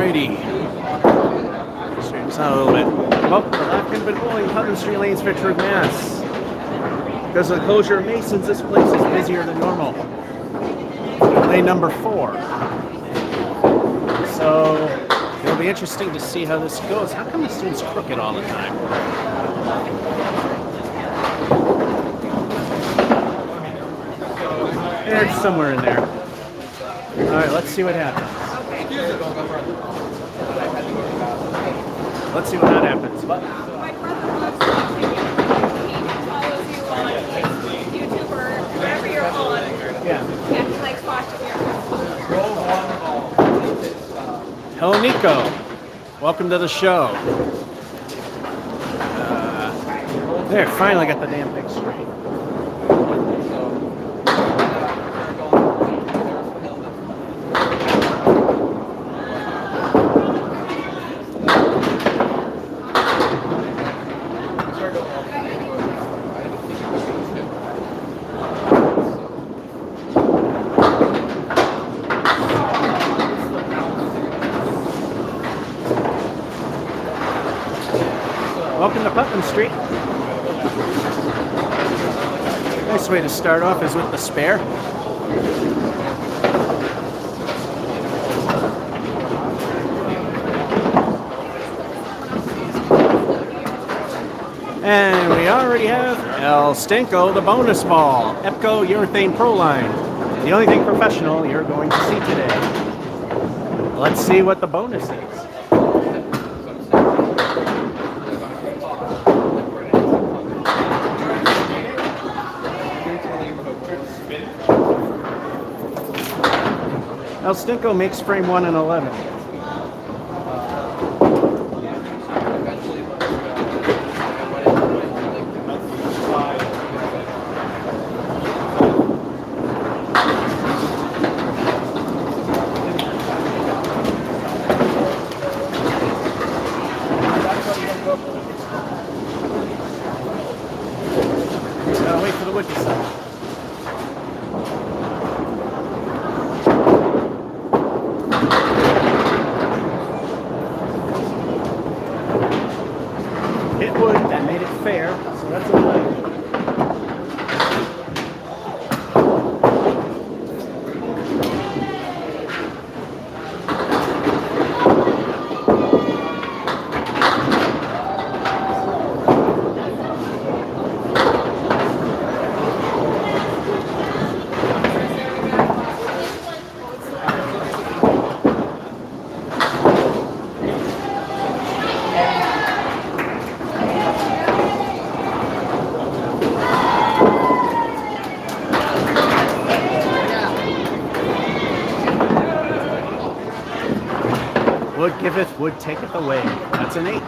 Alrighty. Straighten us out a little bit. Well, the lap could have been rolling Putnam Street Lanes, Fitchburg, Mass. Because of the closure of Masons, this place is busier than normal. Lane number 4. So it'll be interesting to see how this goes. How come this thing's crooked all the time? It's somewhere in there. Alright, let's see what happens. Let's see what happens. My brother loves watching you. He follows you on YouTube or wherever you're on. Yeah. Yeah, he likes watching your. Hello, Nico. Welcome to the show. There, finally got the damn thing straight. Welcome to Putnam Street. Nice way to start off is with the spare. And we already have El Stenko, the bonus ball, Epco Urethane Pro Line. The only thing professional you're going to see today. Let's see what the bonus is. El Stenko makes frame 1 and 11. Gotta wait for the wood to settle. Hit wood, that made it fair, so that's a win. Wood giveth, wood taketh away. That's an 8.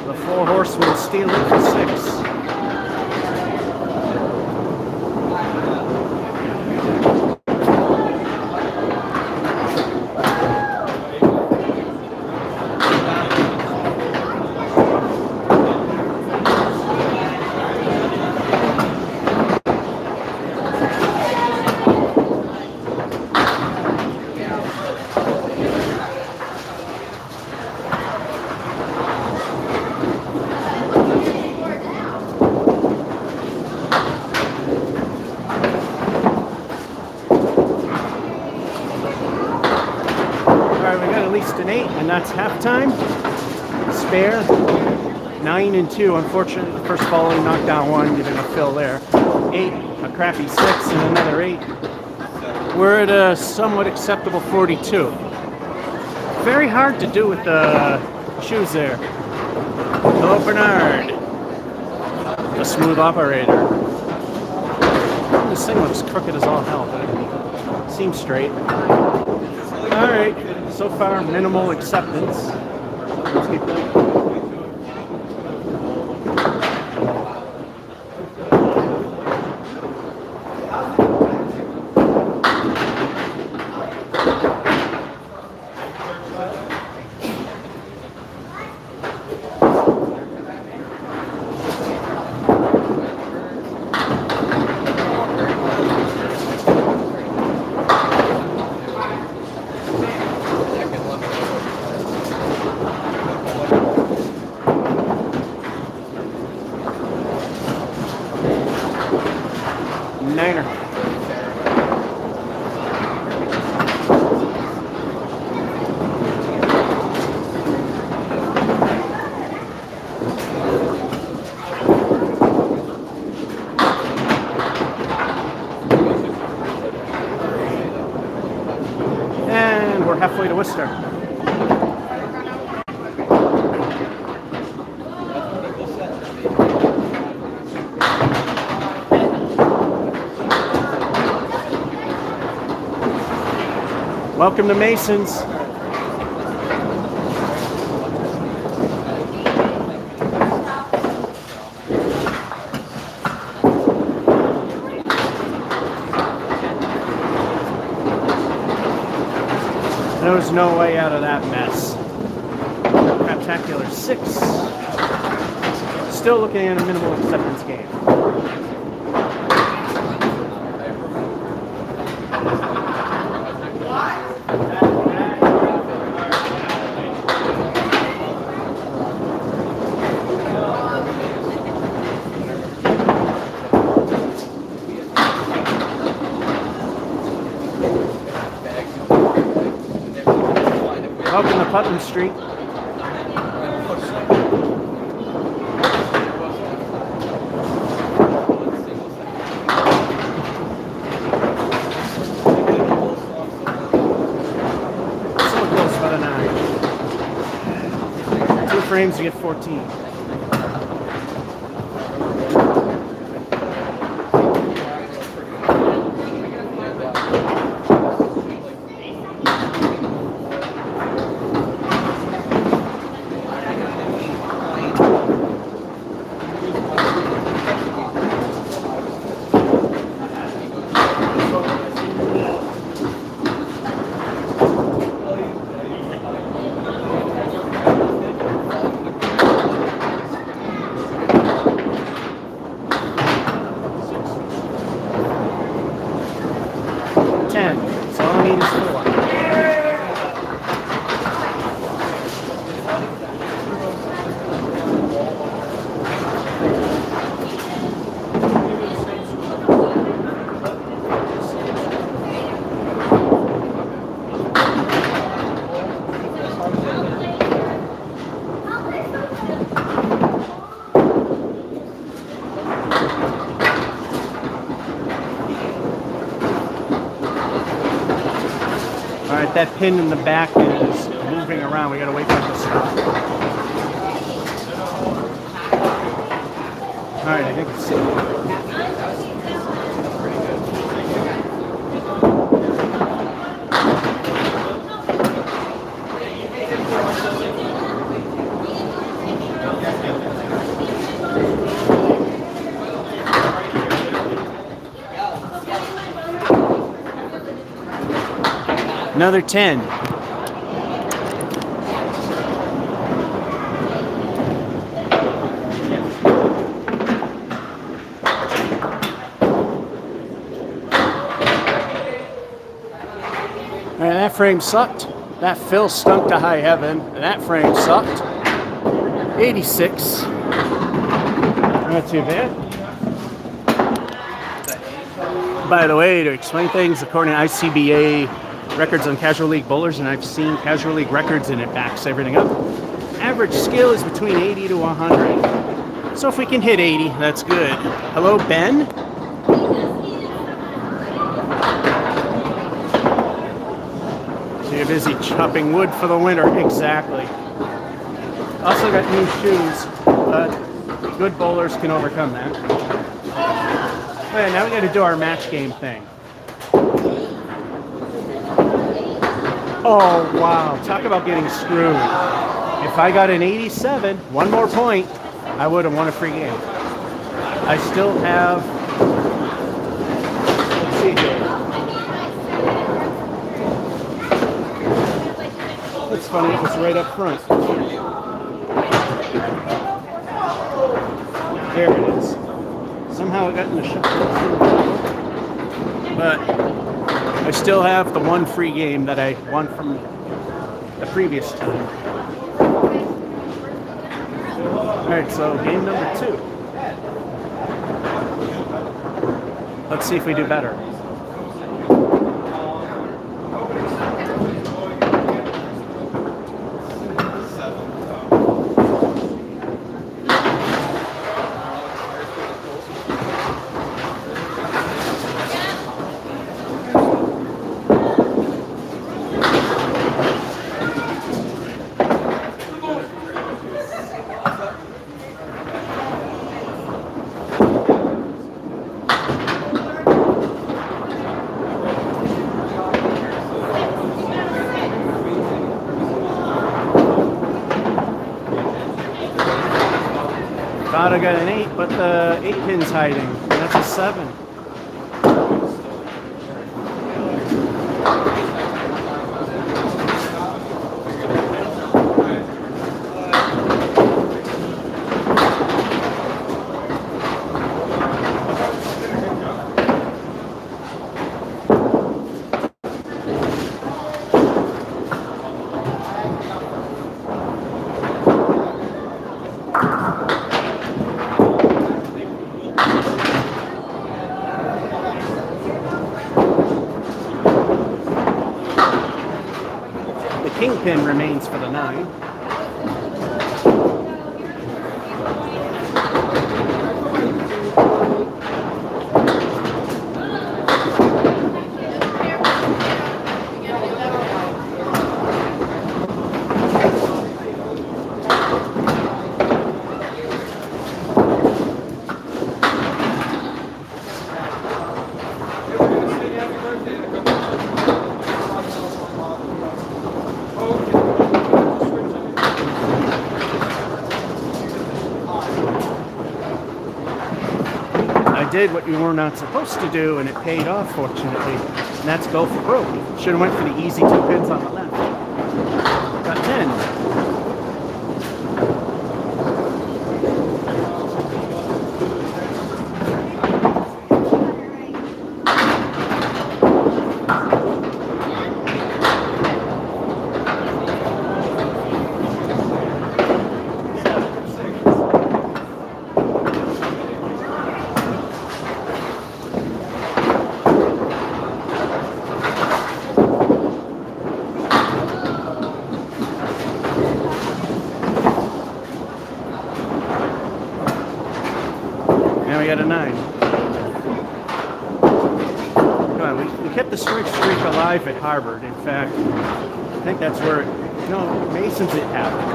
The 4 horsemen steal it for 6. Alright, we got at least an 8, and that's halftime. Spare, 9 and 2. Unfortunately, the first ball only knocked down 1, giving a fill there. 8, a crappy 6, and another 8. We're at a somewhat acceptable 42. Very hard to do with the shoes there. Hello, Bernard. a smooth operator. This thing looks crooked as all hell, but it seems straight. All right, so far minimal acceptance. Let's keep going. Niner. And we're halfway to Worcester. Welcome to Masons. There was no way out of that mess. Craptacular 6. Still looking at a minimal acceptance game. Welcome to Putnam Street. So close about a 9. 2 frames, you get 14. So all I need is 4. All right, that pin in the back is moving around. We gotta wait for it to stop. All right, I think it's safe. Another 10. And that frame sucked. That fill stunk to high heaven. And that frame sucked. 86. Not too bad. By the way, to explain things, according to ICBA records on Casual League bowlers, and I've seen Casual League records and it backs everything up, average skill is between 80 to 100. So if we can hit 80, that's good. Hello, Ben? So you're busy chopping wood for the winter. Exactly. Also got new shoes, but good bowlers can overcome that. All right, now we got to do our match game thing. Oh, wow. Talk about getting screwed. If I got an 87, one more point, I would have won a free game. I still have... Let's see here. It's funny, it was right up front. There it is. Somehow it got in the shot. But I still have the one free game that I won from the previous time. Alright, so game number 2. Let's see if we do better. Thought I got an 8, but the 8 pin's hiding. That's a 7. Kingpin remains for the 9. Did what you were not supposed to do, and it paid off, fortunately. And that's go for broke. Should have went for the easy 2 pins on the left. Got 10. Now we got a 9. Come on, we kept the strike streak alive at Harvard. In fact, I think that's where it... No, Mason's it happened.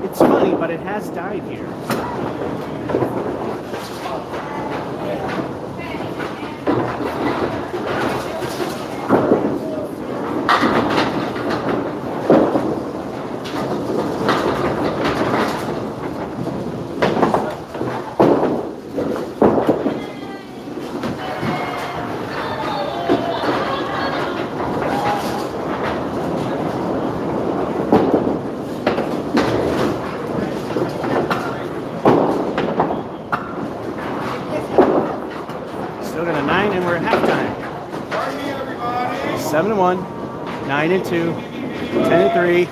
It's funny, but it has died here. Still got a 9, and we're at halftime. 7-1, 9-2, 10-3.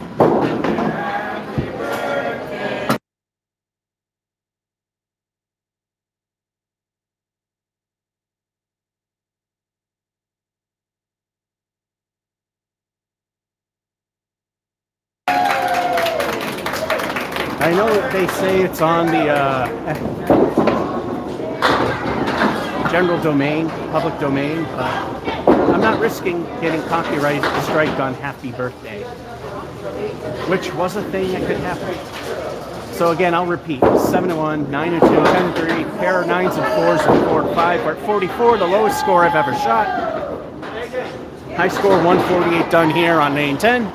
I know that they say it's on the general domain, public domain, but I'm not risking getting copyright strike on Happy Birthday. which was a thing that could happen. So again, I'll repeat: 7-1, 9-2, 10-3, pair of 9s and 4s, and 4-5. We're at 44, the lowest score I've ever shot. High score 148 done here on lane 10.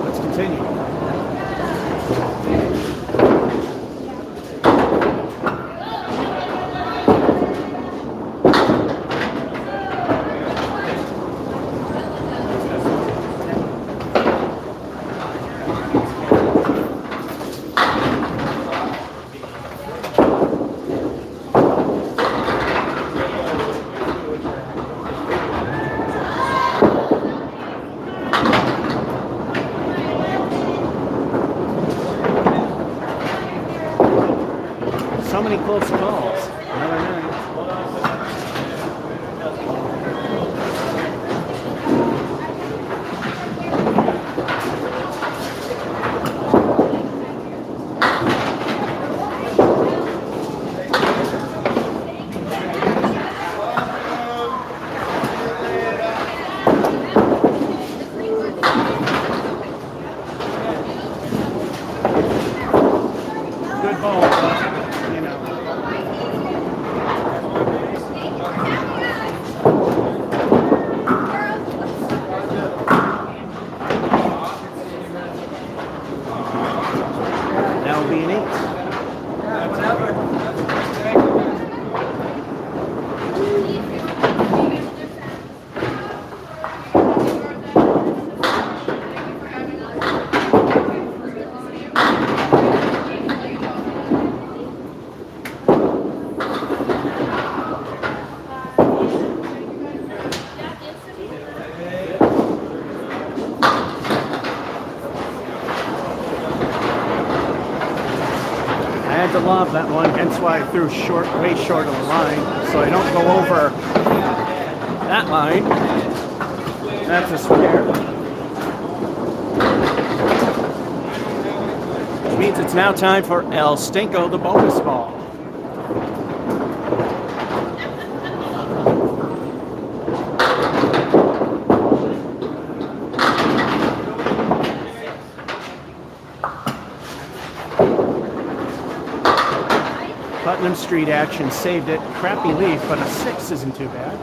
Let's continue. So many close calls. Another 9. Good ball, but, you know. That will be an 8. I had to lob that one, hence why I threw short, way short of the line, so I don't go over that line. That's a spare. Which means it's now time for El Stinko, the bonus ball. Putnam Street action saved it. Crappy leaf, but a 6 isn't too bad.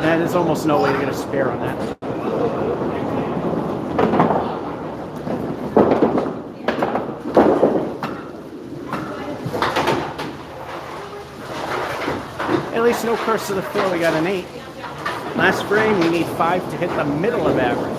And there's almost no way to get a spare on that. At least no curse to the floor, we got an 8. Last frame, we need 5 to hit the middle of average.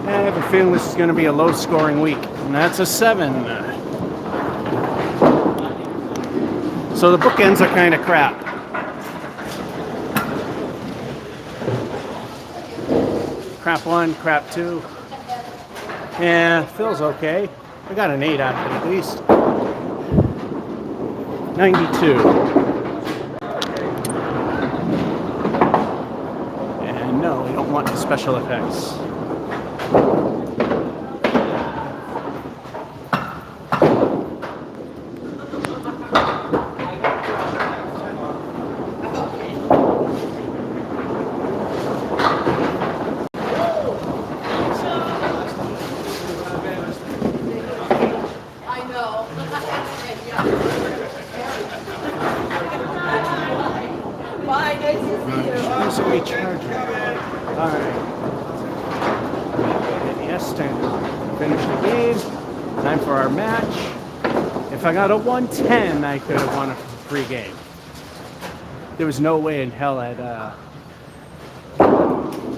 I have a feeling this is going to be a low-scoring week, and that's a 7. So the bookends are kind of crap. Crap 1, crap 2. Yeah, feels okay. I got an 8 out of it at least. 92. And no, we don't want the special effects. Bye, nice to see you. Here's a recharger. Alright. Yes, time to finish the game. Time for our match. If I got a 110, I could have won a free game. There was no way in hell at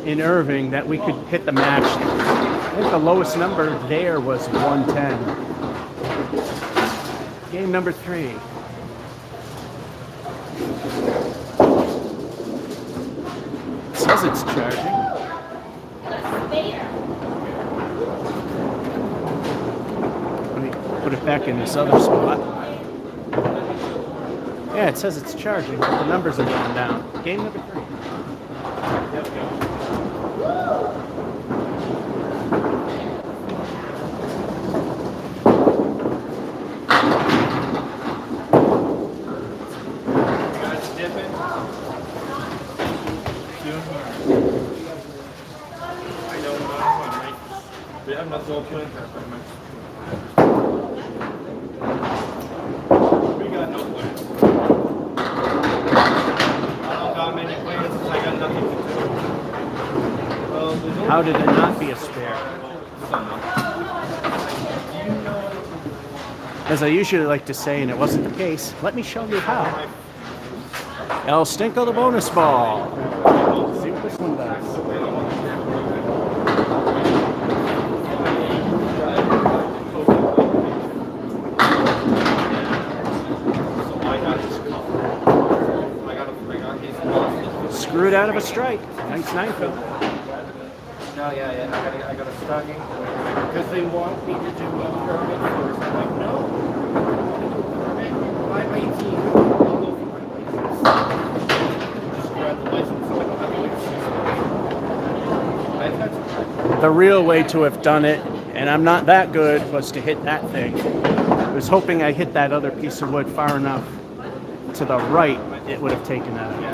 in Irving that we could hit the match. I think the lowest number there was 110. Game number 3. It says it's charging. Let me put it back in this other spot. Yeah, it says it's charging, but the numbers are going down. Game number 3. How did it not be a spare? As I usually like to say, and it wasn't the case, let me show you how. El Stinko the bonus ball. See what this one does. Screwed out of a strike. Nice 9-fill. No, yeah, I got a stocking because they want me to do a permit first. I'm like, no, I'm 18. I'll go for my license. Just grab the license so I don't have to wait 6 months. The real way to have done it, and I'm not that good, was to hit that thing. I was hoping I hit that other piece of wood far enough to the right, it would have taken that out.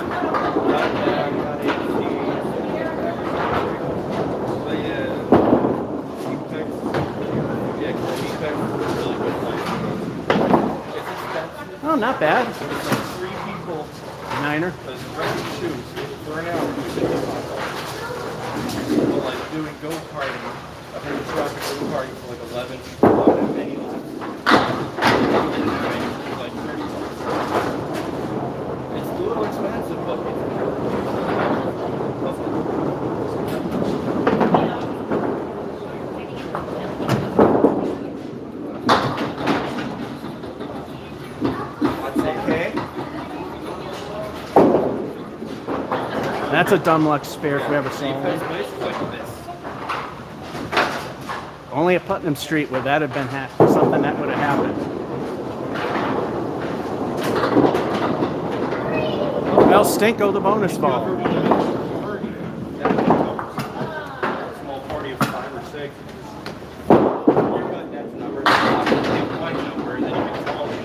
Oh, not bad. It's like 3 people. Niner. Shoes for an hour. Well, like doing go-karting. I've heard it's rocking go-karting for like 11 mini laps. Like 30 bucks. It's a little expensive, but That's a dumb luck spare if we ever saw one. Only at Putnam Street would that have been something that would have happened. El Stinko the bonus ball. Small party of 5 or 6. That's number. My number, and then you can call me.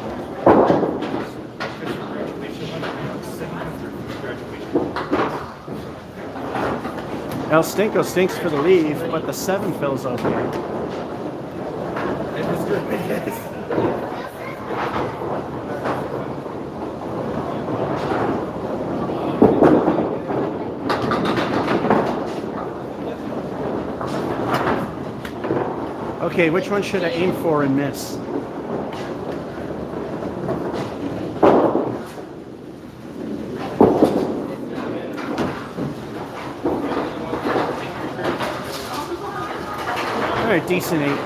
El Stinko stinks for the leave, but the 7 fills okay. It was good. Okay, which one should I aim for and miss? All right, decent 8.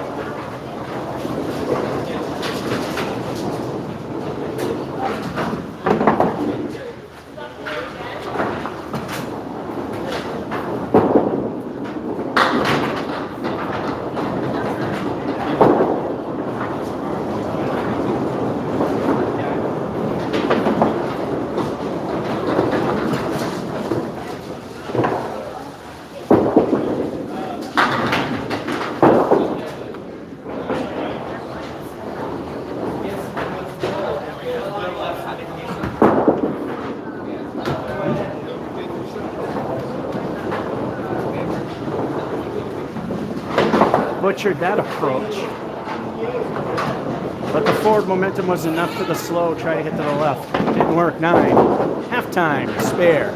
Butchered that approach. But the forward momentum was enough for the slow try to hit to the left. Didn't work. 9. Halftime. Spare.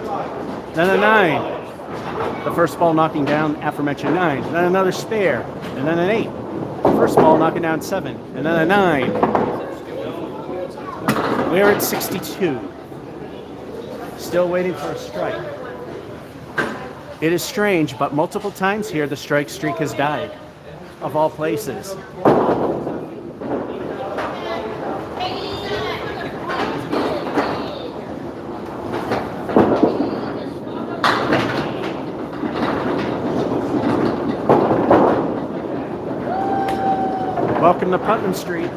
Then a 9. The first ball knocking down aforementioned 9. Then another spare. And then an 8. First ball knocking down 7. And then a 9. We're at 62. Still waiting for a strike. It is strange, but multiple times here the strike streak has died. Of all places. Welcome to Putnam Street.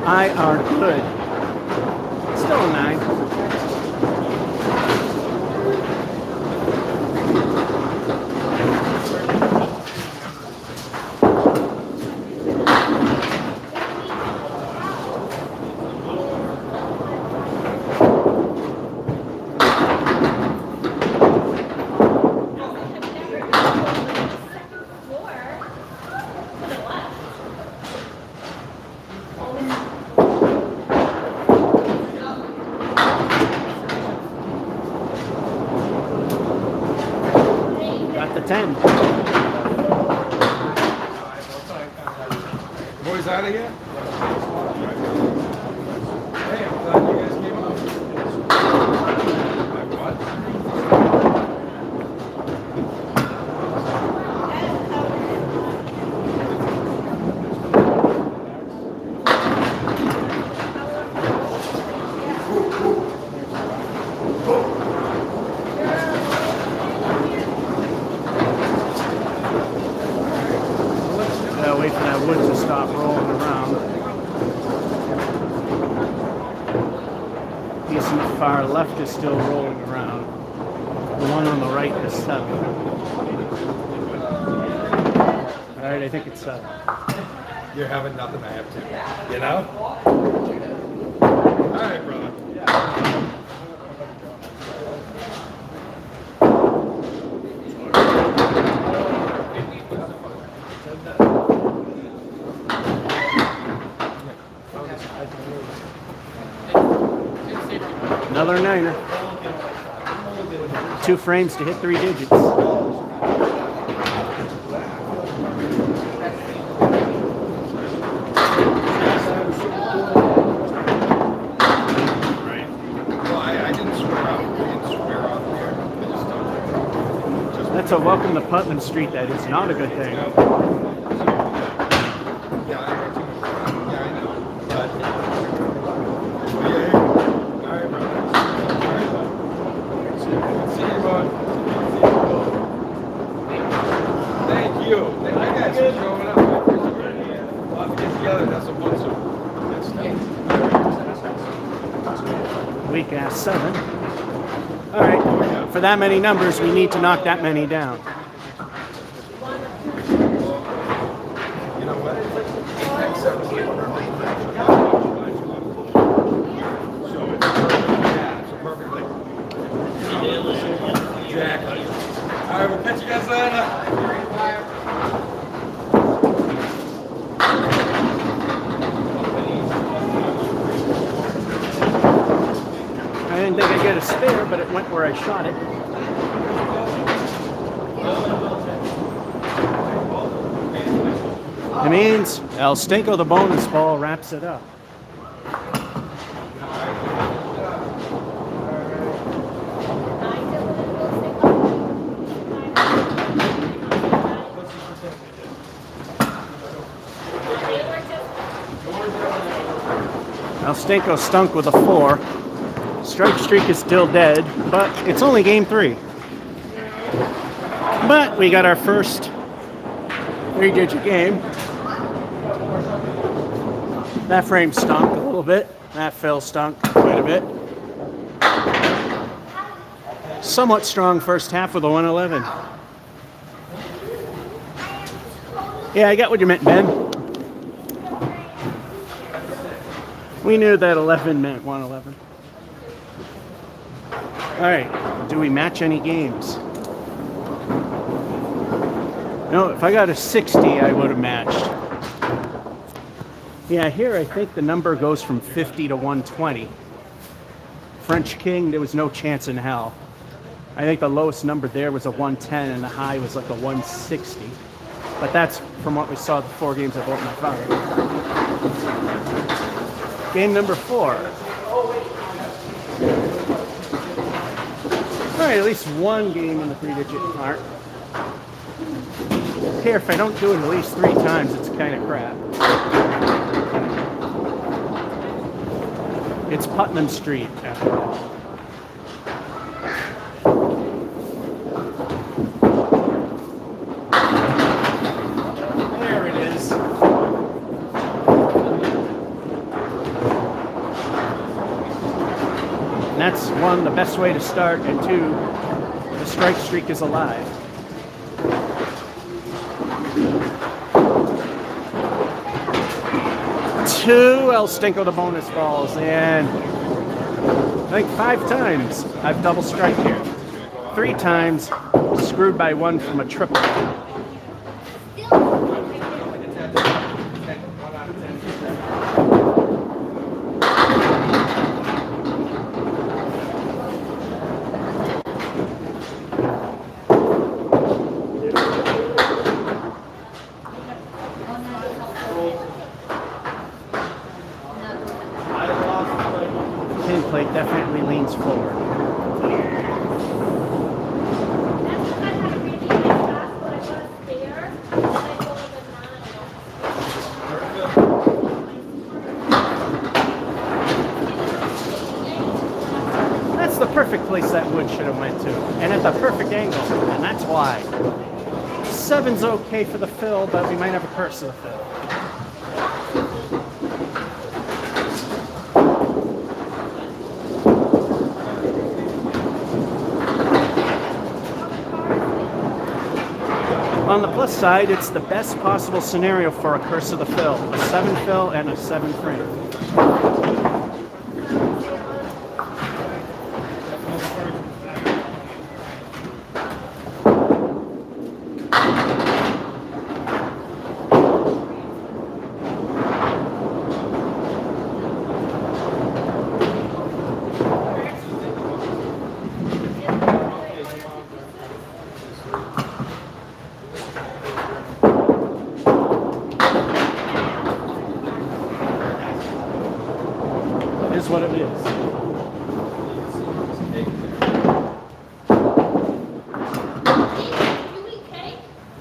I are good. Still a 9. Got the 10. Boys out of here? Hey, I'm glad you guys came up. Like what? Wait for that wood to stop rolling around. Piece in the far left is still rolling around. The one on the right is 7. Alright, I think it's 7. You're having nothing, I have to. You know? All right, brother. Another 9er. 2 frames to hit 3 digits. That's a welcome to Putnam Street. That is not a good thing. Thank you. I got you showing up. We'll have to get together. That's a one soon. Weak ass 7. All right. For that many numbers, we need to knock that many down. You know what? Yeah, it's a perfect link. Exactly. All right, we'll catch you guys later. I didn't think I'd get a spare, but it went where I shot it. It means El Stinko the bonus ball wraps it up. El Stinko stunk with a 4. Strike streak is still dead, but it's only game 3. But we got our first 3-digit game. That frame stunk a little bit. That fill stunk quite a bit. Somewhat strong first half with a 111. Yeah, I got what you meant, Ben. We knew that 11 meant 111. All right, do we match any games? No, if I got a 60, I would have matched. Yeah, here I think the number goes from 50 to 120. French King, there was no chance in hell. I think the lowest number there was a 110 and the high was like a 160. But that's from what we saw the 4 games I bought my father. Game number 4. All right, at least one game in the 3-digit mark. Here, if I don't do it at least 3 times, it's kind of crap. It's Putnam Street, after all. There it is. And that's one, the best way to start, and 2, the strike streak is alive. 2, El Stinko the bonus balls, and I think 5 times I've double strike here. 3 times screwed by 1 from a triple. Pin plate definitely leans forward. That's the perfect place that wood should have went to, and at the perfect angle, and that's why. 7's okay for the fill, but we might have a curse of the fill. On the plus side, it's the best possible scenario for a curse of the fill. A 7 fill and a 7 frame. Is what it is.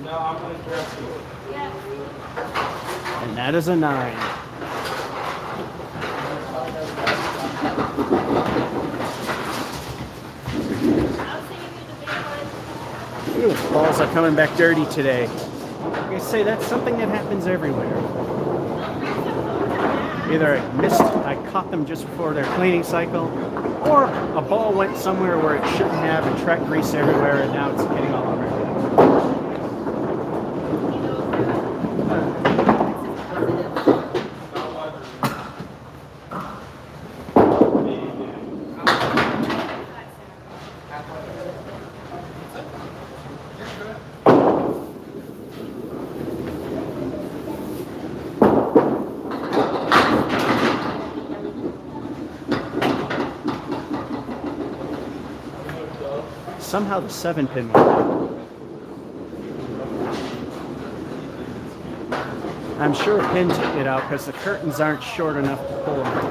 No, I'm gonna dress you. And that is a 9. Ooh, the balls are coming back dirty today. Like I say, that's something that happens everywhere. Either I caught them just before their cleaning cycle, or a ball went somewhere where it shouldn't have and tracked grease everywhere, and now it's getting all over everything. Somehow the 7-pin went out. I'm sure a pin took it out because the curtains aren't short enough to pull them out.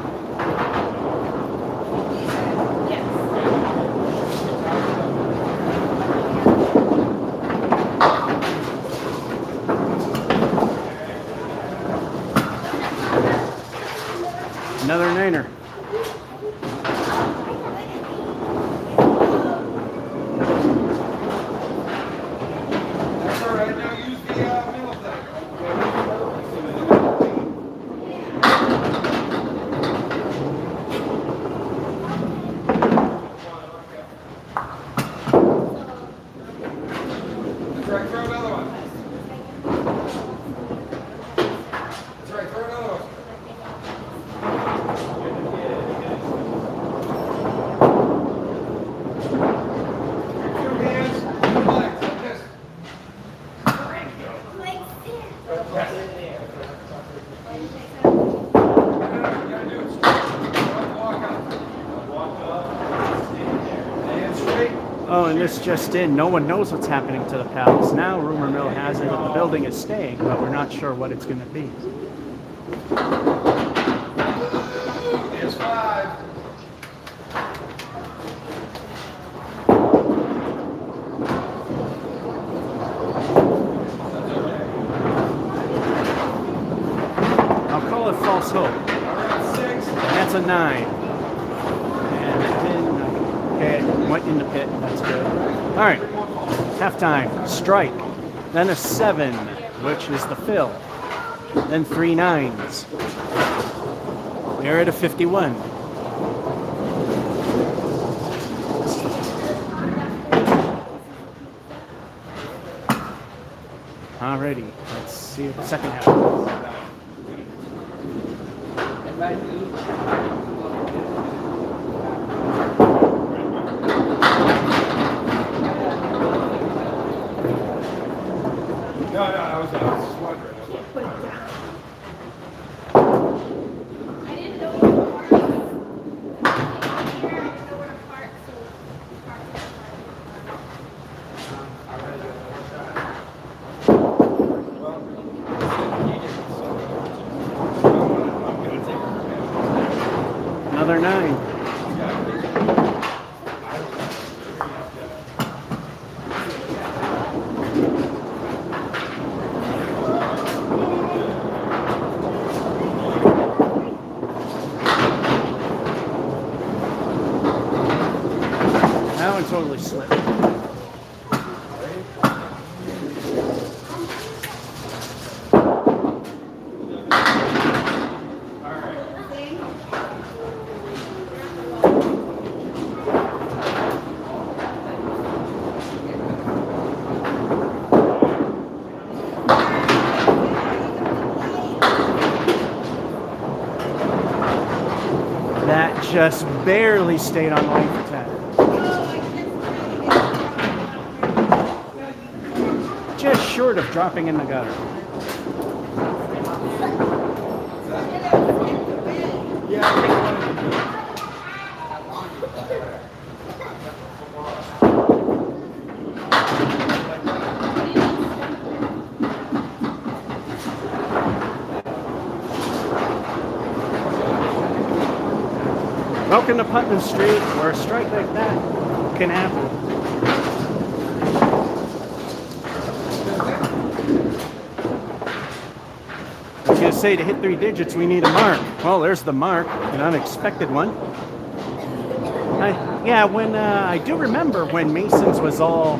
Another 9er. That's all right. Now use the middle thing. That's right. Throw another one. That's right. Throw another one. and this just in, no one knows what's happening to the Palace. Now, rumor mill has it that the building is staying, but we're not sure what it's going to be. It's 5. I'll call it false hope. 6. That's a 9. And it didn't. Okay, it went in the pit. That's good. All right. Halftime. Strike. Then a 7, which is the fill. Then 3 9s. We're at a 51. Alrighty. Let's see the second half. No, I was wondering. I didn't know where to park. I didn't know where to park, so Another 9. That one totally slipped. That just barely stayed on line for 10. Just short of dropping in the gutter. Welcome to Putnam Street, where a strike like that can happen. I was going to say, to hit 3 digits, we need a mark. Well, there's the mark, an unexpected one. I do remember when Masons was all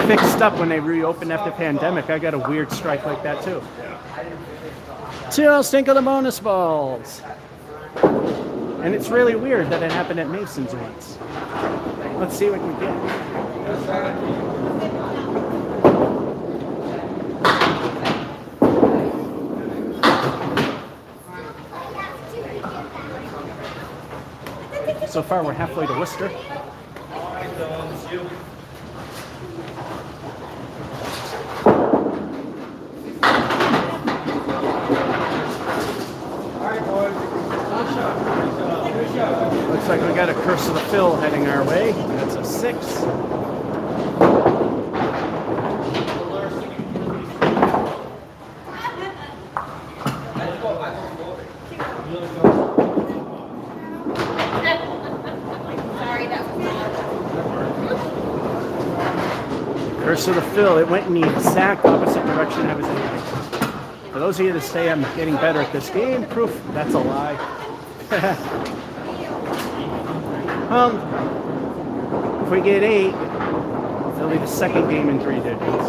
fixed up when they reopened after pandemic. I got a weird strike like that too. 2, I'll stink of the bonus balls. And it's really weird that it happened at Masons once. Let's see what we get. So far, we're halfway to Worcester. Looks like we got a curse of the fill heading our way. That's a 6. sorry, that was Curse of the fill. It went in the exact opposite direction I was aiming. For those of you that say I'm getting better at this game, proof that's a lie. If we get 8, it'll be the second game in 3 digits.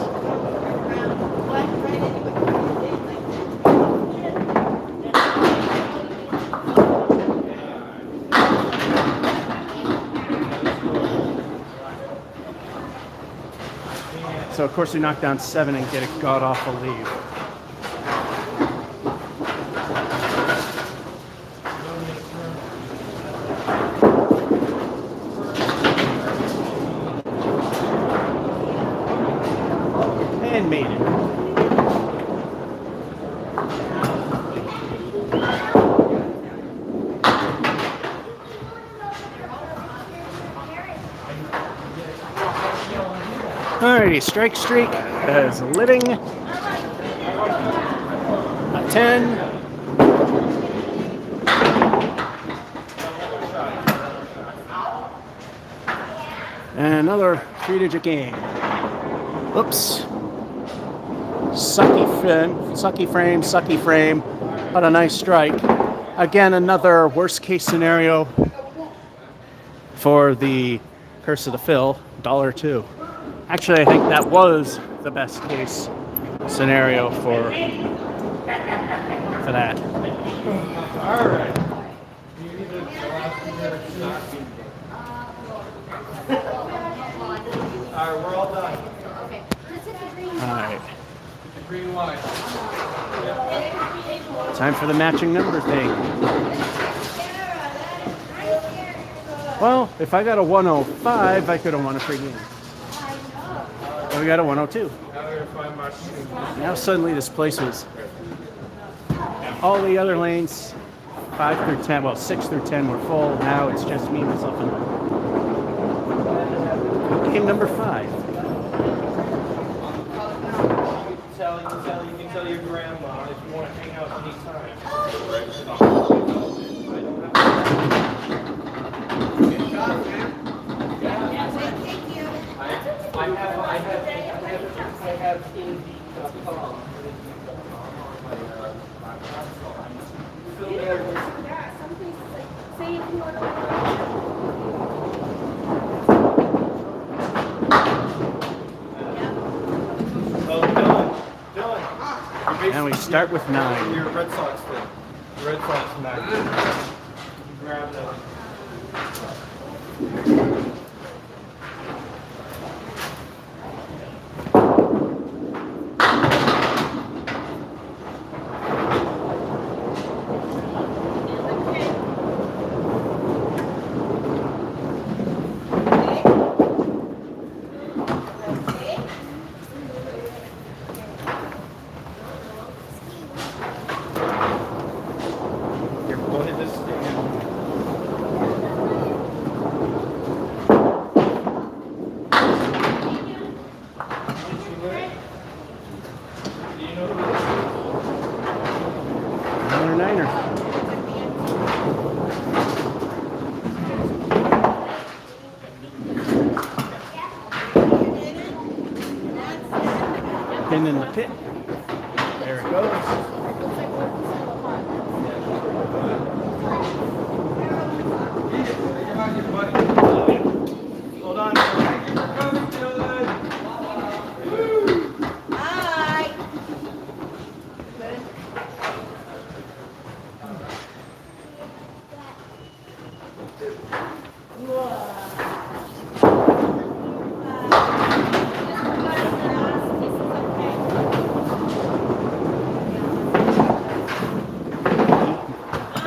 So of course we knock down 7 and get a god-awful lead. And made it. Alrighty, strike streak is living. A 10. And another 3-digit game. Oops. Sucky frame, but a nice strike. Again, another worst case scenario for the Curse of the Fill, $2. Actually, I think that was the best case scenario for that. All right. All right, we're all done. All right. Green line. Time for the matching number thing. Well, if I got a 105, I could have won a free game. But we got a 102. Now we're gonna find my shoe. Now suddenly this place was all the other lanes, 5 through 10, well 6 through 10 were full. Now it's just me, myself, and game number 5. You can tell your grandma if you want to hang out anytime. I have Indeed.com. And we start with 9. Your Red Sox thing. Red Sox 9. Grab that. Go hit this stand. Another 9er. Pin in the pit. There it goes. Hold on.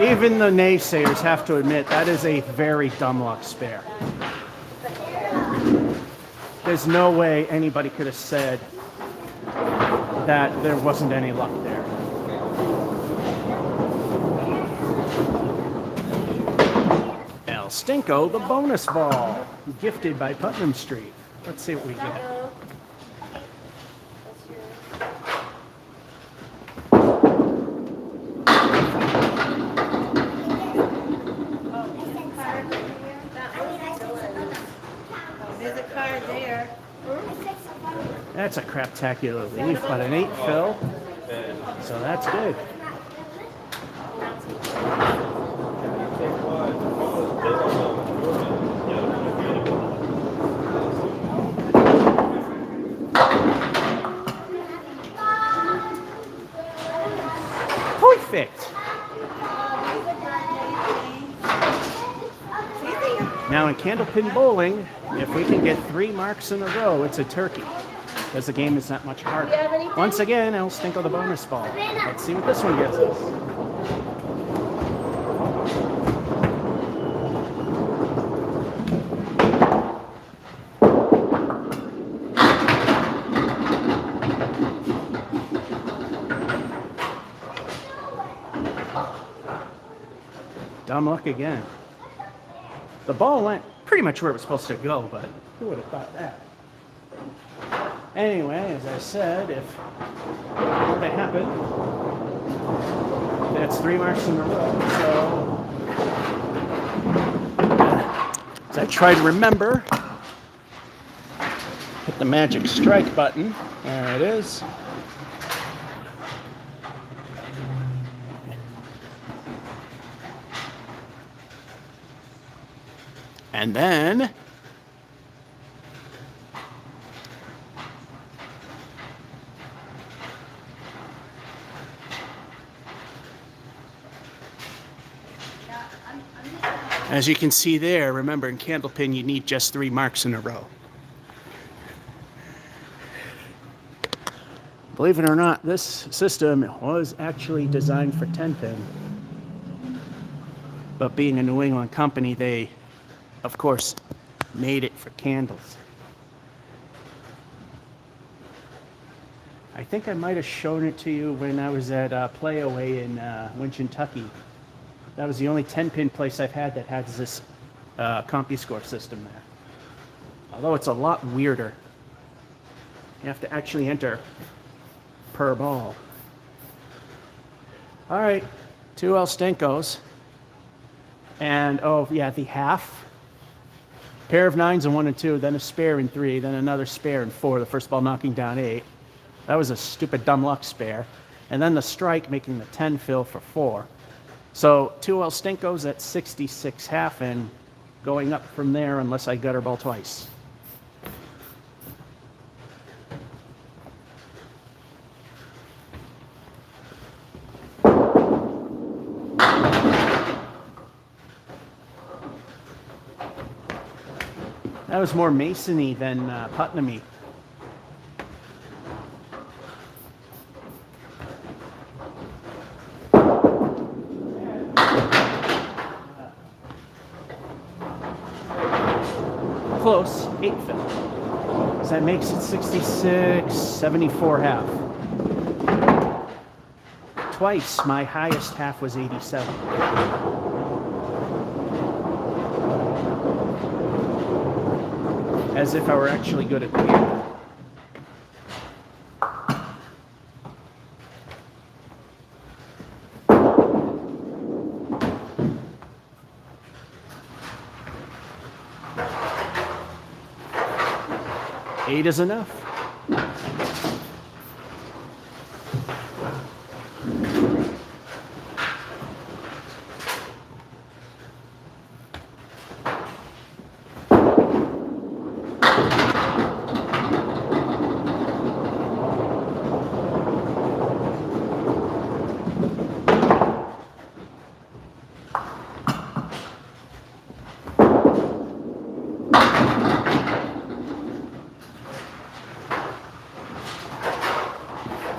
Even the naysayers have to admit that is a very dumb luck spare. There's no way anybody could have said that there wasn't any luck there. El Stinko, the bonus ball, gifted by Putnam Street. Let's see what we get. There's a card there. That's a craptacular leaf, but an 8 fill, so that's good. Perfect. Now in Candlepin Bowling, if we can get 3 marks in a row, it's a turkey, because the game is that much harder. Once again, I'll stinkle the bonus ball. Let's see what this one gets us. Dumb luck again. The ball went pretty much where it was supposed to go, but who would have thought that? Anyway, as I said, if it were to happen, that's 3 marks in a row. So, as I try to remember, hit the magic strike button. There it is. And then as you can see there, remember in Candlepin you need just 3 marks in a row. Believe it or not, this system was actually designed for 10-pin. But being a New England company, they, of course, made it for candles. I think I might have shown it to you when I was at Playaway in Winchtucky. That was the only 10-pin place I've had that has this CompuScore system there. Although it's a lot weirder. You have to actually enter per ball. All right, 2 El Stenkos. And, oh yeah, the half. Pair of 9s in 1 and 2, then a spare in 3, then another spare in 4, the first ball knocking down 8. That was a stupid dumb luck spare. And then the strike making the 10 fill for 4. So 2 El Stenkos at 66 half and going up from there unless I gutter ball twice. That was more Mason-y than Putnam-y. Close, 8 fill. So that makes it 66, 74 half. Twice, my highest half was 87. As if I were actually good at the game. Eight is enough.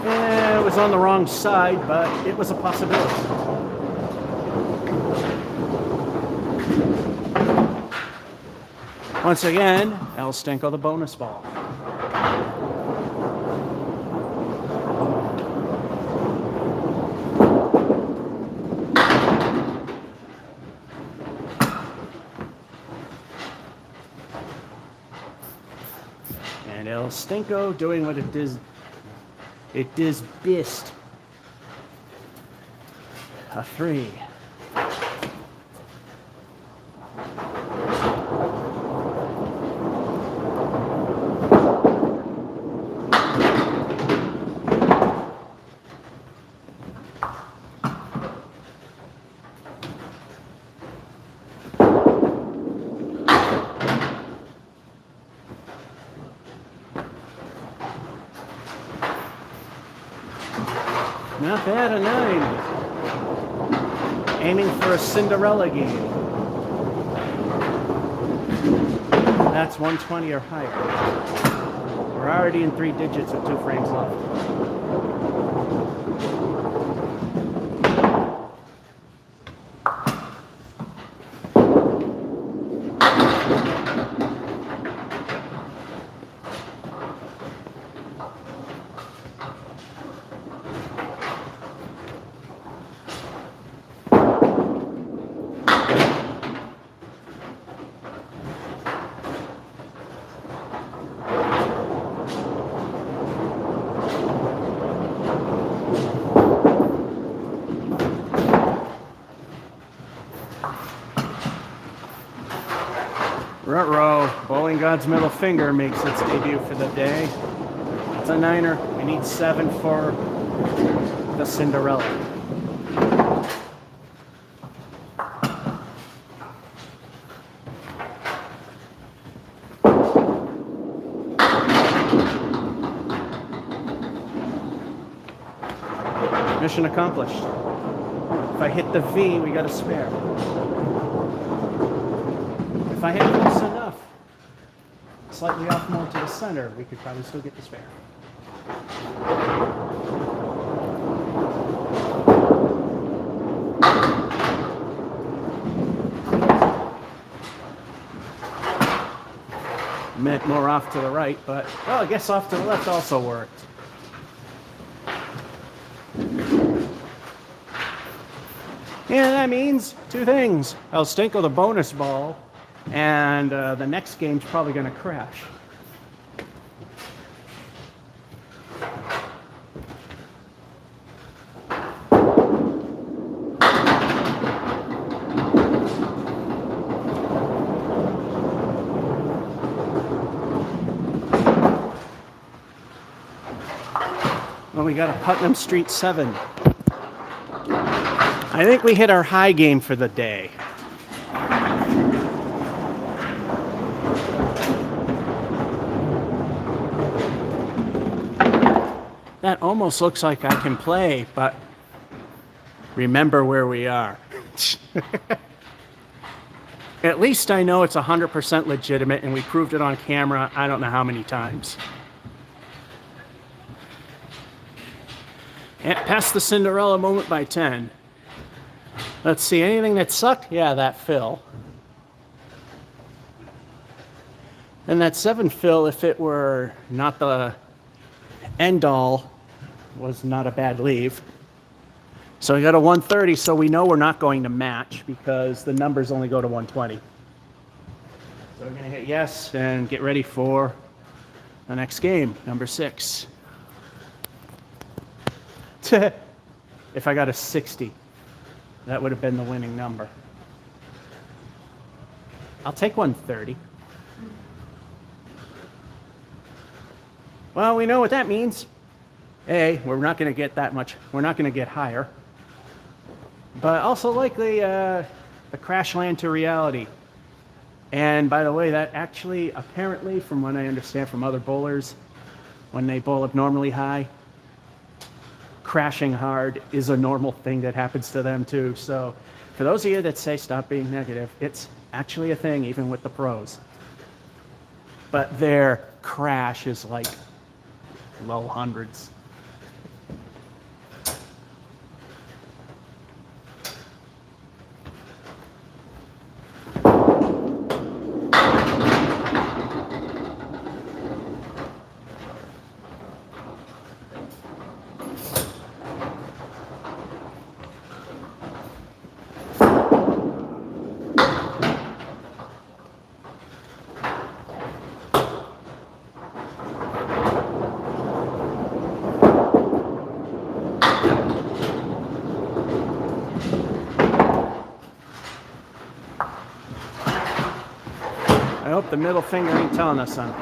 It was on the wrong side, but it was a possibility. Once again, El Stenko the bonus ball. And El Stenko doing what it does. It is best. A 3. Not bad, a 9. Aiming for a Cinderella game. That's 120 or higher. We're already in 3 digits with 2 frames left. following God's middle finger makes its debut for the day. It's a niner. We need 7 for the Cinderella. Mission accomplished. If I hit the V, we got a spare. If I hit close enough, slightly off more to the center, we could probably still get the spare. Meant more off to the right, but, well, I guess off to the left also worked. Yeah, that means 2 things. I'll stinkle the bonus ball, and the next game's probably going to crash. Well, we got a Putnam Street 7. I think we hit our high game for the day. That almost looks like I can play, but remember where we are. At least I know it's 100% legitimate, and we proved it on camera I don't know how many times. And past the Cinderella moment by 10. Let's see, anything that sucked? Yeah, that fill. And that 7 fill, if it were not the end all, was not a bad leave. So we got a 130, so we know we're not going to match because the numbers only go to 120. So we're going to hit yes and get ready for the next game, number 6. If I got a 60. That would have been the winning number. I'll take 130. Well, we know what that means. A, we're not going to get that much. We're not going to get higher. But also likely a crash land to reality. And by the way, that actually, apparently, from what I understand from other bowlers, when they bowl abnormally high, crashing hard is a normal thing that happens to them too. So for those of you that say stop being negative, it's actually a thing even with the pros. But their crash is like low hundreds. I hope the middle finger ain't telling us something.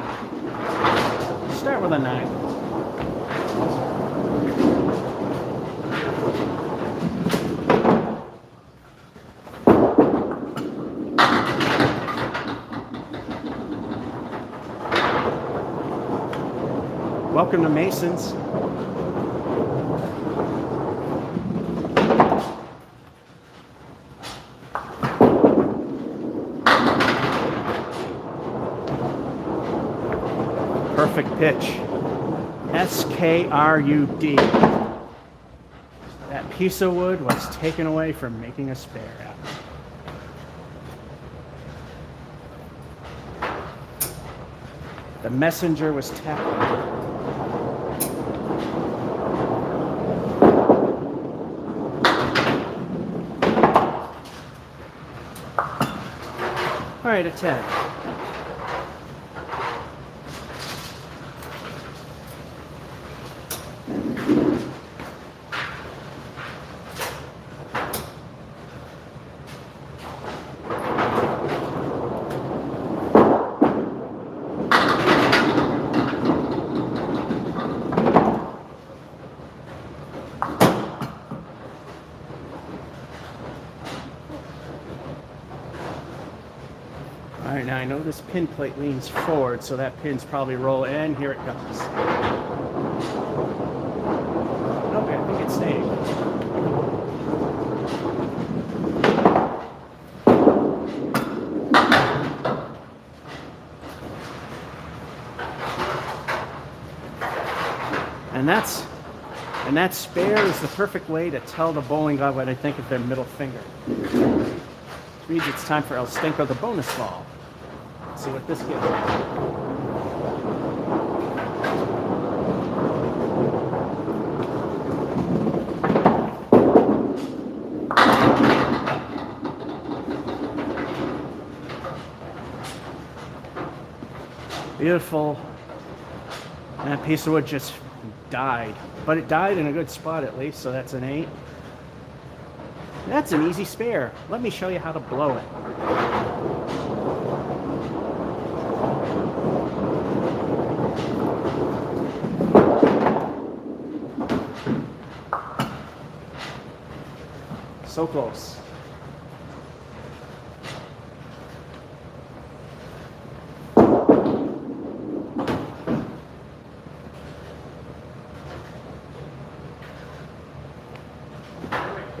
Start with a 9. Welcome to Masons. Perfect pitch. S-K-R-U-D. That piece of wood was taken away from making a spare out. The messenger was tapped. All right, a 10. All right, now I know this pin plate leans forward, so that pin's probably rolling, and here it comes. Okay, I think it's staying. And that spare is the perfect way to tell the bowling god what I think of their middle finger. Which means it's time for El Stinko, the bonus ball. Let's see what this gives me. Beautiful. And that piece of wood just died. But it died in a good spot at least, so that's an 8. That's an easy spare. Let me show you how to blow it. So close.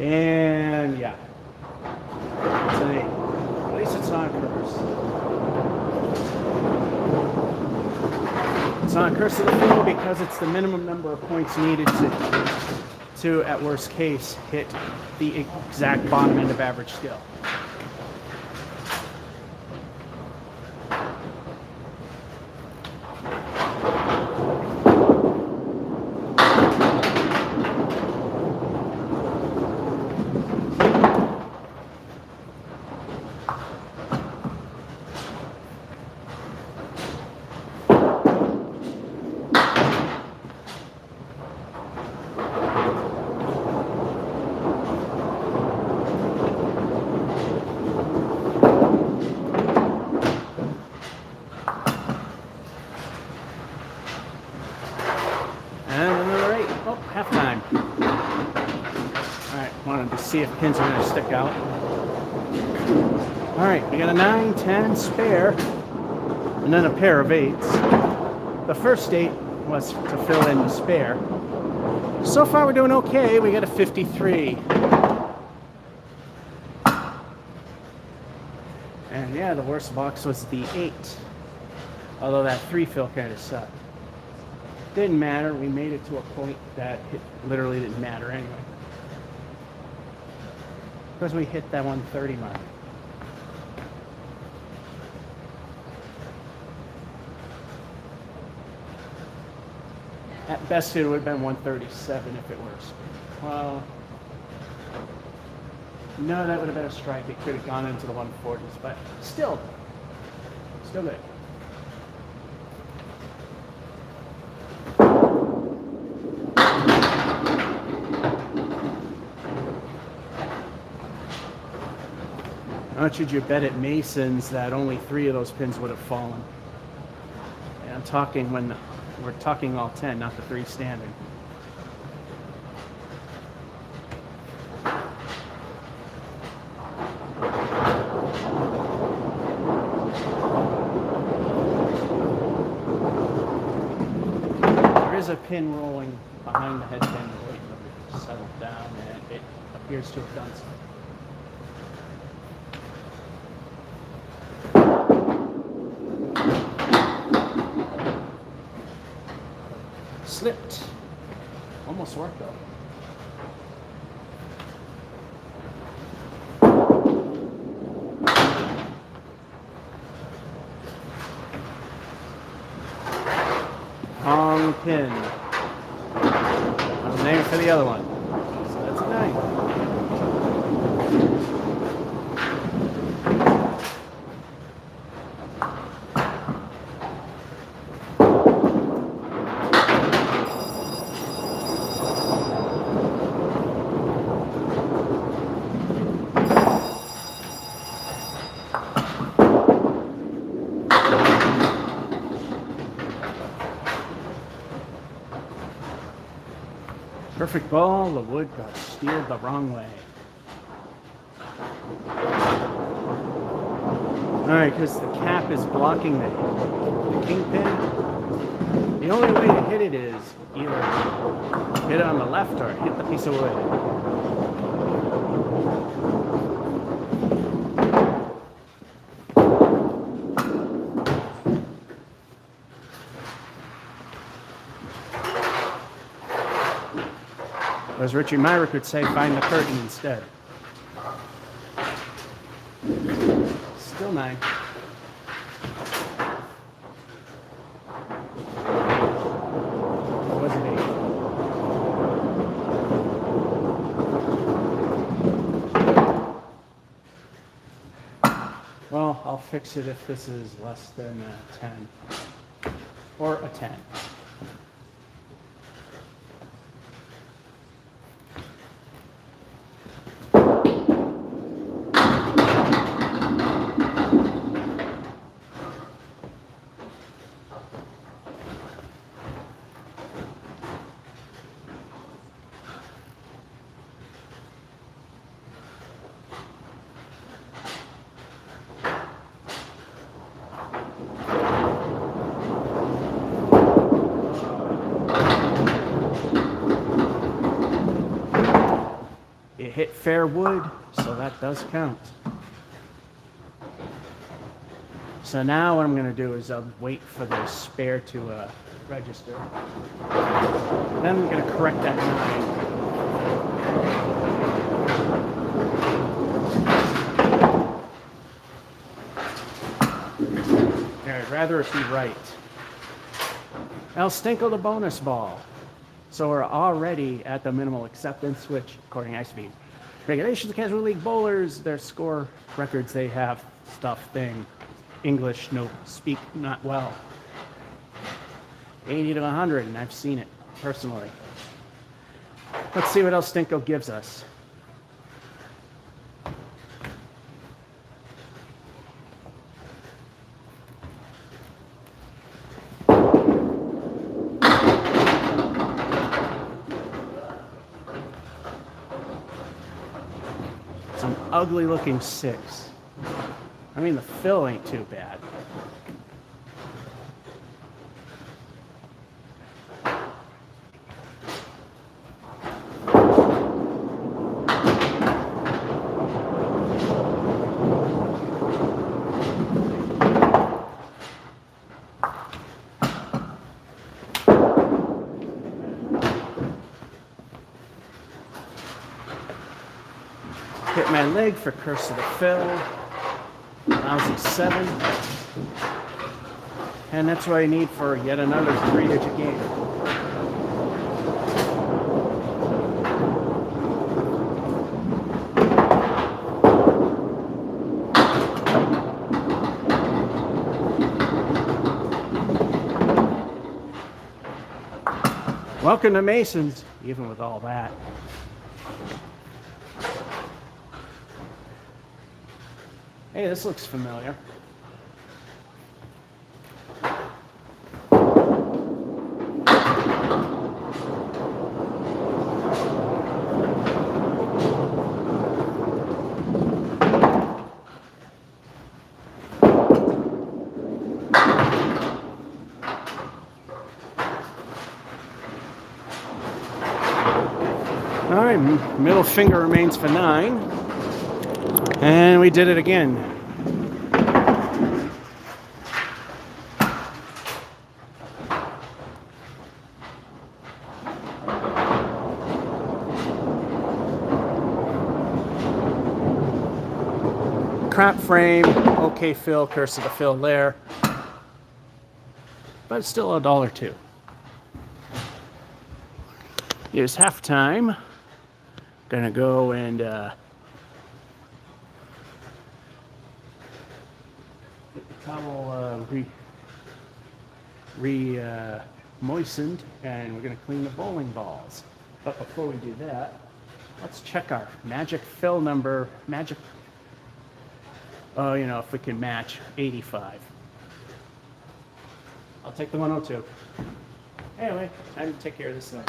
And yeah, it's an 8. At least it's not a curse. It's not a curse of the field because it's the minimum number of points needed to at worst case, hit the exact bottom end of average skill. Halftime. All right, wanted to see if pins are going to stick out. All right, we got a 9, 10 spare, and then a pair of 8s. The first 8 was to fill in the spare. So far, we're doing okay. We got a 53. And yeah, the worst box was the 8. Although that 3 fill kind of sucked. Didn't matter. We made it to a point that it literally didn't matter anyway. Because we hit that 130 mark. At best, it would have been 137 if it was. Well, no, that would have been a strike. It could have gone into the 140s, but still good. How much would you bet at Mason's that only 3 of those pins would have fallen? And I'm talking we're talking all 10, not the 3 standing. There is a pin rolling behind the head pin waiting to settle down, and it appears to have done so. Slipped. Almost worked though. Wrong pin. I was aiming for the other one. So that's a 9. Perfect ball, the wood got steered the wrong way. Alright, because the cap is blocking the kingpin. The only way to hit it is either hit it on the left or hit the piece of wood. As Richie Myrick would say, find the curtain instead. Still 9. Or was it 8? Well, I'll fix it if this is less than a 10. Or a 10. It hit fair wood, so that does count. So now what I'm going to do is I'll wait for the spare to register. Then I'm going to correct that 9. I'd rather it be right. El Stinko the bonus ball. So we're already at the minimal acceptance, which, according to ISB regulations, Casual League bowlers, their score records, they have stuff thing. English, no, speak not well. 80 to 100, and I've seen it personally. Let's see what El Stinko gives us. Some ugly looking 6. I mean, the fill ain't too bad. Hit my leg for Curse of the Fill. Lousy 7. And that's what I need for yet another 3-digit game. Welcome to Masons, even with all that. Hey, this looks familiar. All right, middle finger remains for 9. And we did it again. Crap frame, okay fill, Curse of the Fill there. But it's still $1 Here's halftime. Gonna go and get the towel moistened, and we're gonna clean the bowling balls. But before we do that, let's check our magic fill number. Oh, you know, if we can match 85. I'll take the 102. Anyway, time to take care of this thing.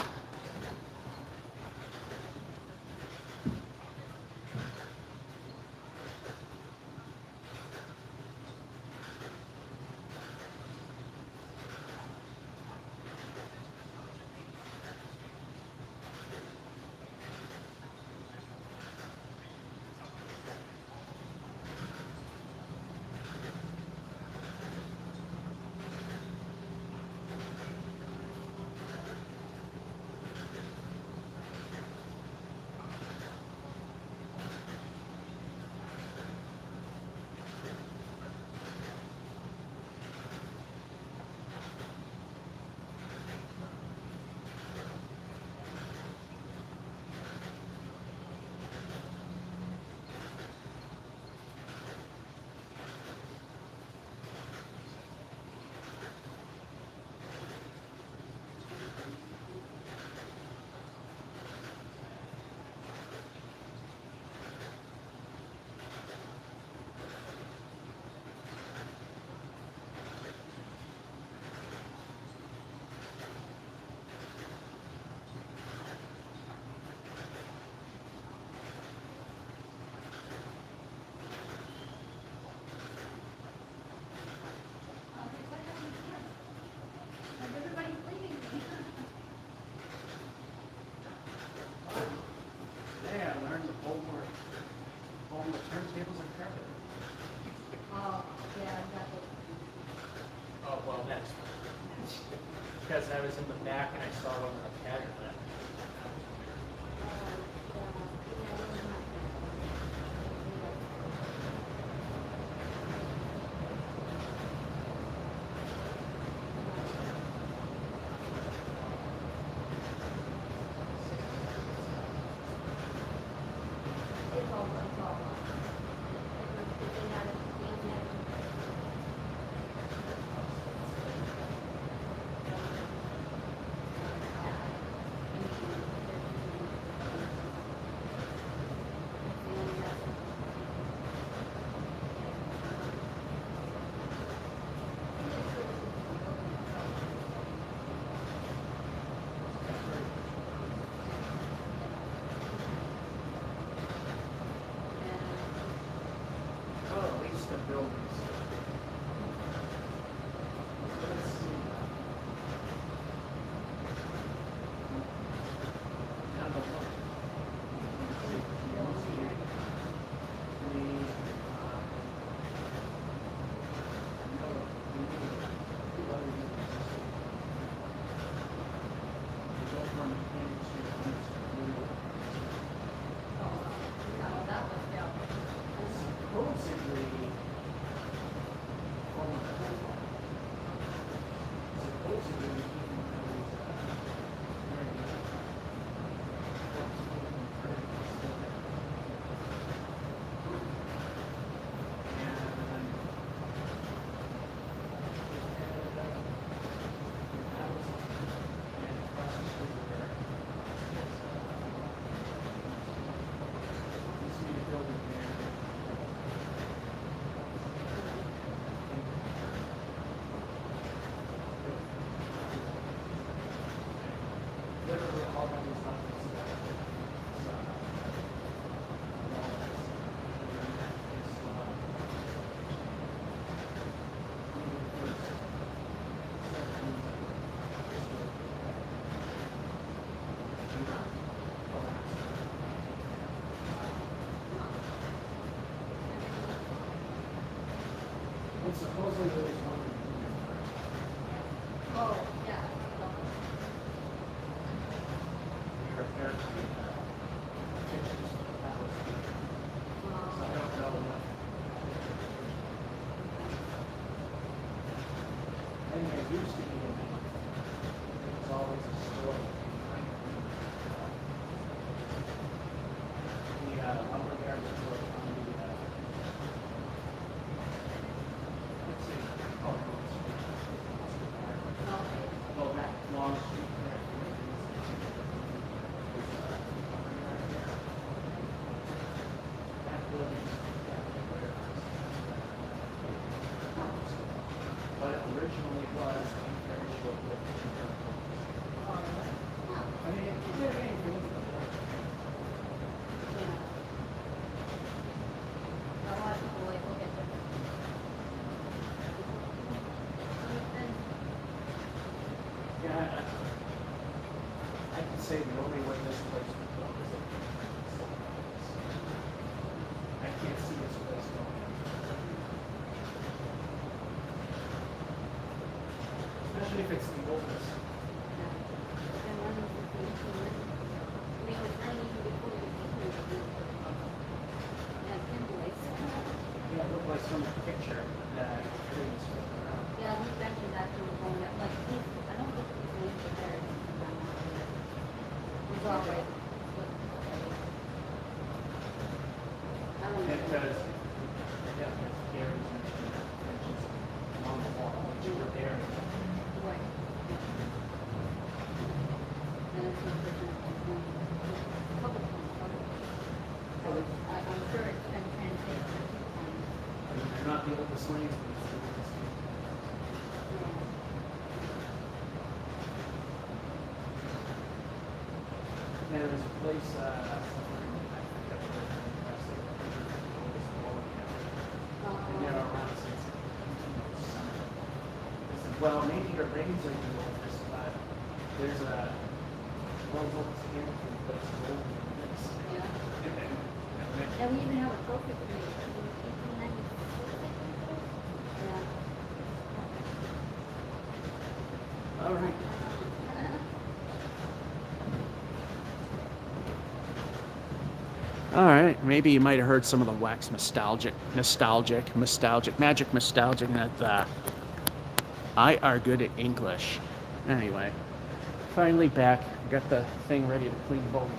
learned to hold more turntables and carpet. Oh, yeah, exactly. Oh, well, that's because I was in the back and I saw it on the pattern left. Oh, at least the buildings. Let's see. Down the front. Literally all of these and supposedly there was one. Oh, yeah. Prepared to be pictures of the house. So I don't know enough. And there used to be a name. It was always a story. The lumber yard was built on the, let's see, oh, Okay. well, that long street there. That building, but it originally was a very short-lived. I mean, it did anything. Yeah. A lot of people like look at them. Yeah, I can say the only way this place would go is if I can't see this place going. Especially if it's the oldest. Yeah, it looked like some picture that trees flipping around. Yeah, we mentioned that to him, like, I don't think he's going to there. He's all right. I don't know. Because, yeah, there's Gary's mentioned that pictures along the wall, which were there. Right. And it's a couple of them. I'm sure it's been translated. I mean, they're not the oldest lanes, but it's the oldest. There was a place, somewhere in, I forget what the press they were, the oldest wall in town. And they're around since 1807. I said, well, maybe your rings are the oldest, but there's a, one old Stanley place, old place. Yeah. And And we even have a trophy committee. 1896. Yeah. All right. All right, maybe you might have heard some of the wax magic nostalgic, that I are good at English. Anyway, finally back. Got the thing ready to clean both.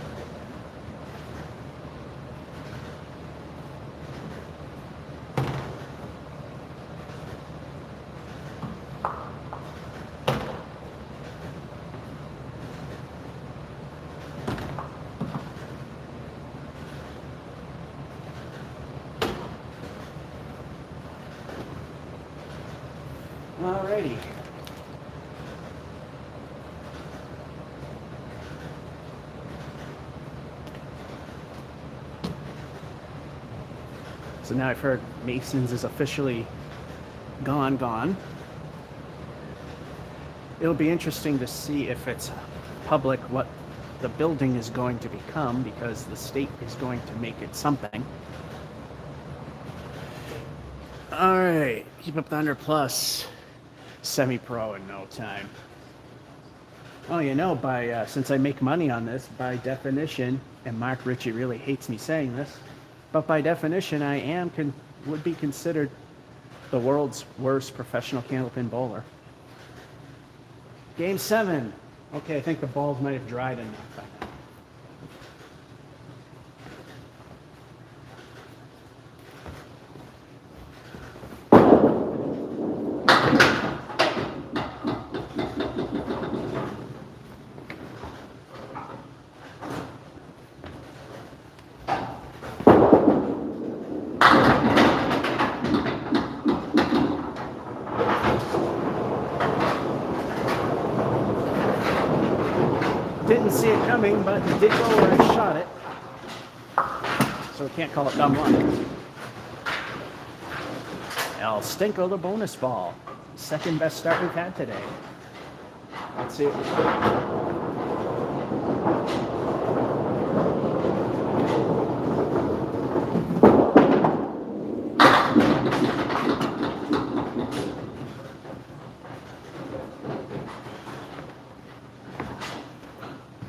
Alrighty. So now I've heard Mason's is officially gone. It'll be interesting to see if it's public what the building is going to become, because the state is going to make it something. Alright, Keep Up Thunder Plus. Semi-pro in no time. Well, you know, since I make money on this, by definition, and Mark Ritchie really hates me saying this, but by definition, I would be considered the world's worst professional candlepin bowler. Game 7. Okay, I think the balls might have dried enough by now. Didn't see it coming, but it did go where I shot it. So we can't call it dumb luck. El Stinko, the bonus ball. Second best start we've had today. Let's see it.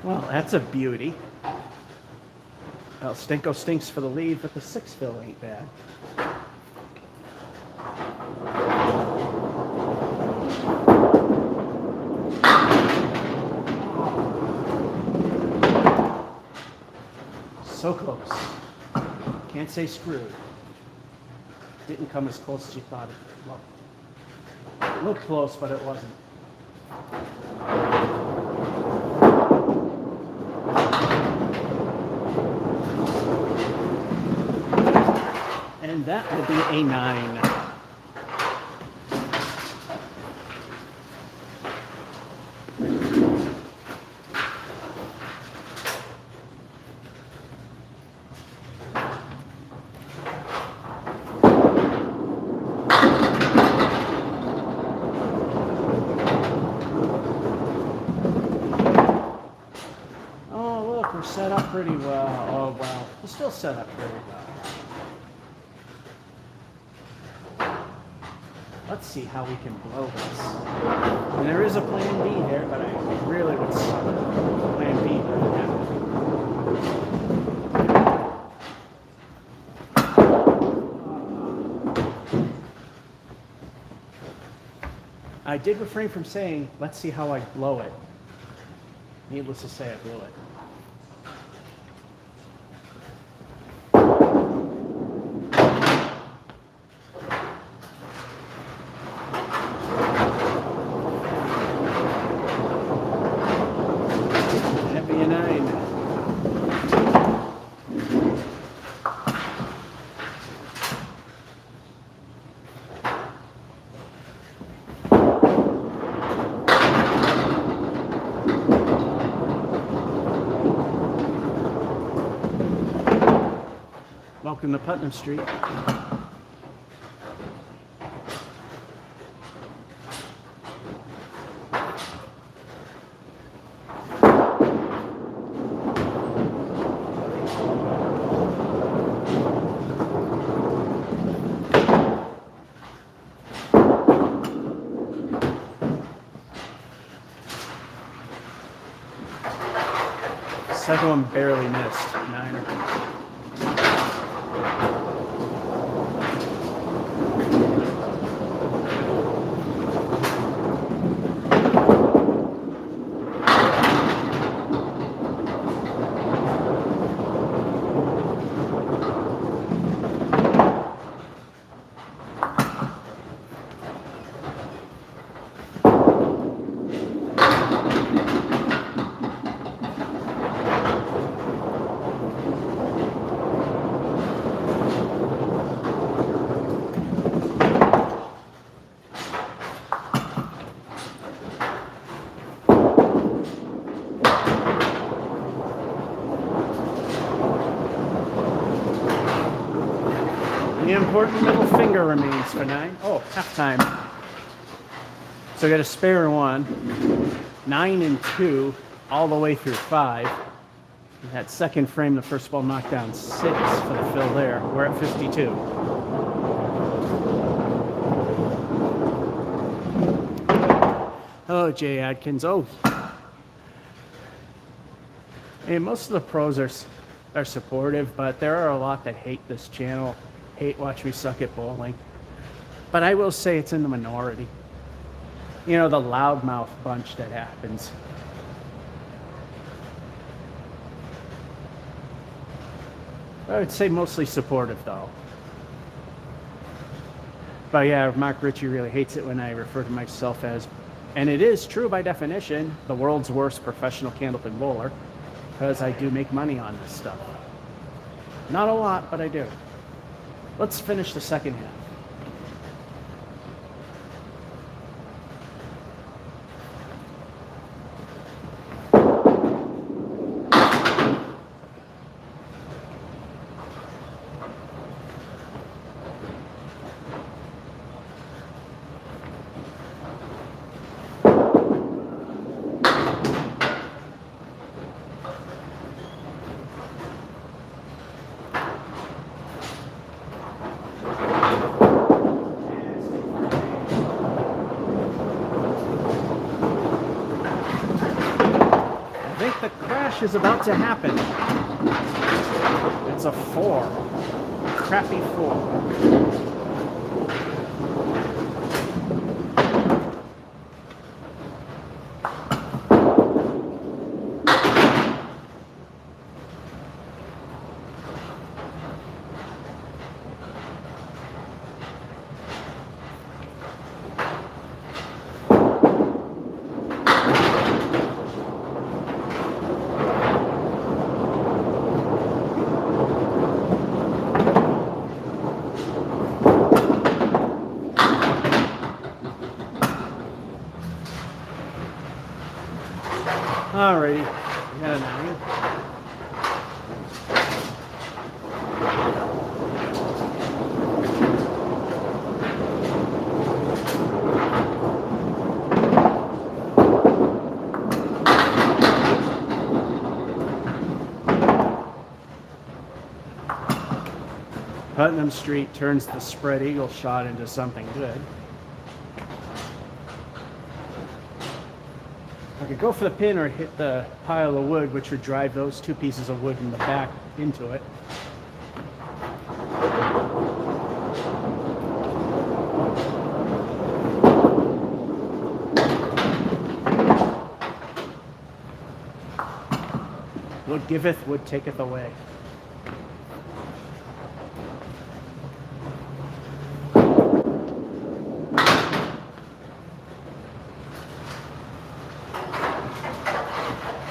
Well, that's a beauty. Well, Stinko stinks for the lead, but the 6 fill ain't bad. So close. Can't say screwed. Didn't come as close as you thought it would. Well, it looked close, but it wasn't. And that will be a 9. Oh, look, we're set up pretty well. Oh, well, we're still set up pretty well. Let's see how we can blow this. And there is a plan B there, but I really would suck at plan B right now. I did refrain from saying, let's see how I blow it. Needless to say, I blew it. Welcome to Putnam Street. Second one barely missed. Niner. The important middle finger remains for 9. Oh, halftime. So I got a spare 1, 9 and 2, all the way through 5. That second frame, the first ball knocked down 6 for the fill there. We're at 52. Oh, Jay Adkins. Oh. Hey, most of the pros are supportive, but there are a lot that hate this channel. Hate watch me suck at bowling. But I will say it's in the minority. You know, the loudmouth bunch that happens. I would say mostly supportive though. But yeah, Mark Ritchie really hates it when I refer to myself as, and it is true by definition, the world's worst professional candlepin bowler, because I do make money on this stuff. Not a lot, but I do. Let's finish the second half. The crash is about to happen. It's a 4. Crappy 4. Alrighty, we got a 9. Putnam Street turns the spread eagle shot into something good. I could go for the pin or hit the pile of wood, which would drive those 2 pieces of wood in the back into it. Wood giveth, wood taketh away.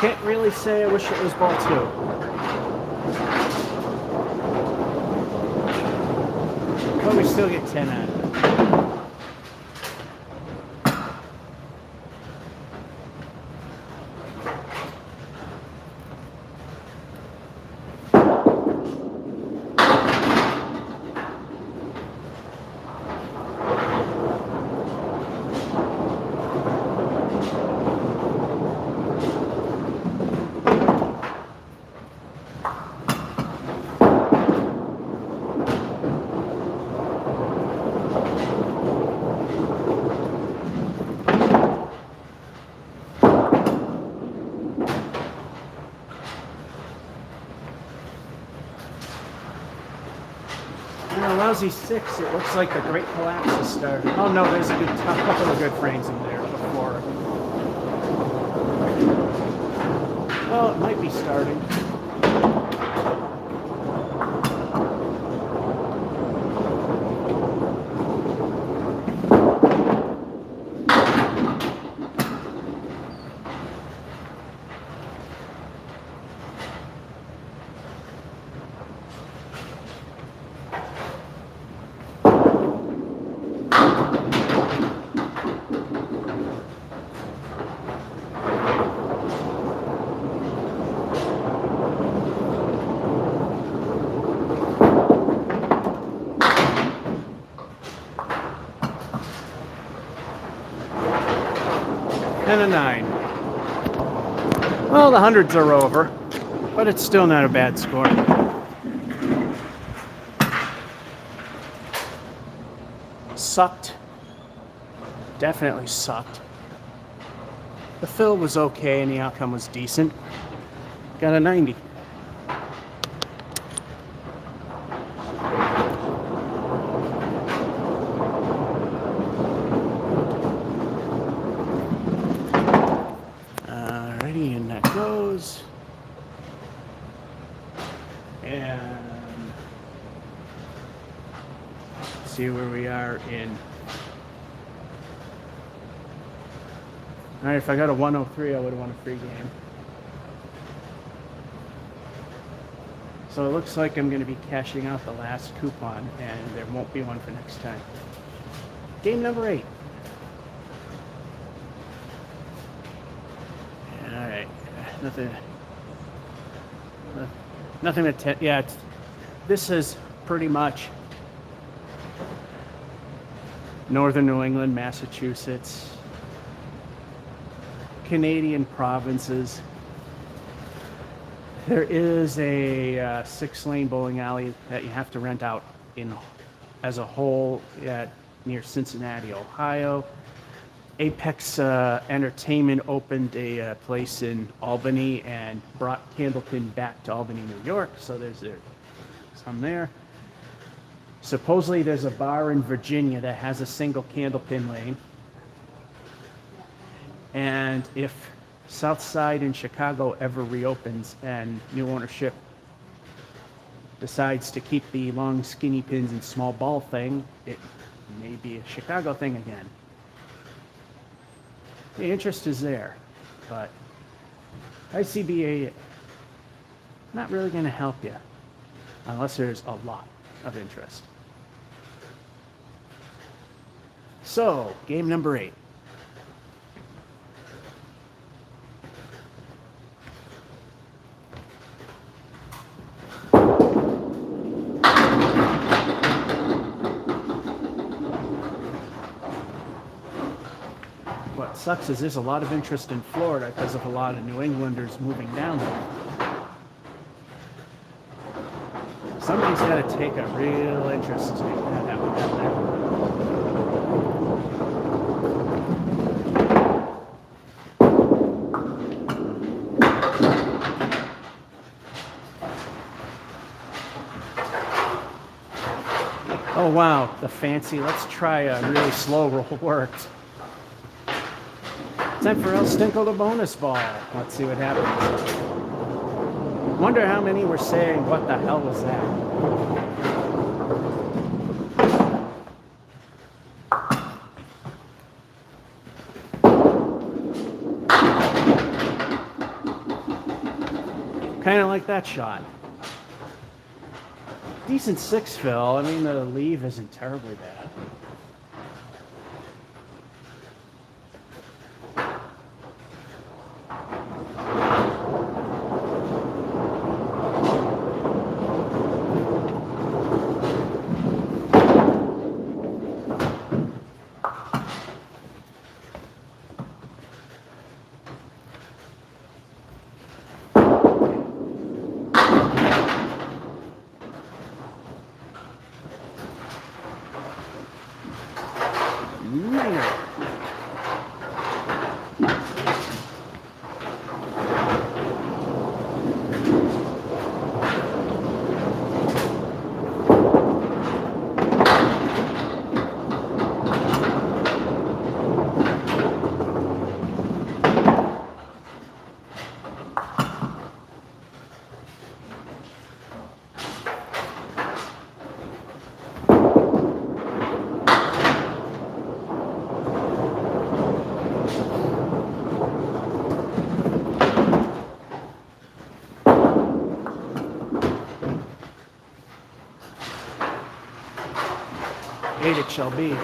Can't really say I wish it was ball 2. But we still get 10 out of it. a lousy 6. It looks like the Great Collapse has started. Oh no, there's a couple of good frames in there before. Well, it might be starting. And a 9. Well, the hundreds are over, but it's still not a bad score. Sucked. Definitely sucked. The fill was okay and the outcome was decent. Got a 90. Alrighty, and that goes. And see where we are in. Alright, if I got a 103, I would have won a free game. So it looks like I'm going to be cashing out the last coupon, and there won't be one for next time. Game number 8. Alright, nothing to yeah, this is pretty much northern New England, Massachusetts, Canadian provinces. There is a 6-lane bowling alley that you have to rent out in as a whole near Cincinnati, Ohio. Apex Entertainment opened a place in Albany and brought Candlepin back to Albany, New York. So there's some there. Supposedly there's a bar in Virginia that has a single Candlepin lane. And if South Side in Chicago ever reopens and new ownership decides to keep the long skinny pins and small ball thing, it may be a Chicago thing again. The interest is there, but ICBA not really going to help you unless there's a lot of interest. So, game number 8. What sucks is there's a lot of interest in Florida because of a lot of New Englanders moving down there. Somebody's got to take a real interest in that happen down there. Oh wow, the fancy, let's try a really slow roll worked. Time for El Stinko the bonus ball. Let's see what happens. Wonder how many were saying, what the hell was that? Kind of like that shot. Decent 6 fill. I mean, the leave isn't terribly bad. 8 it shall be.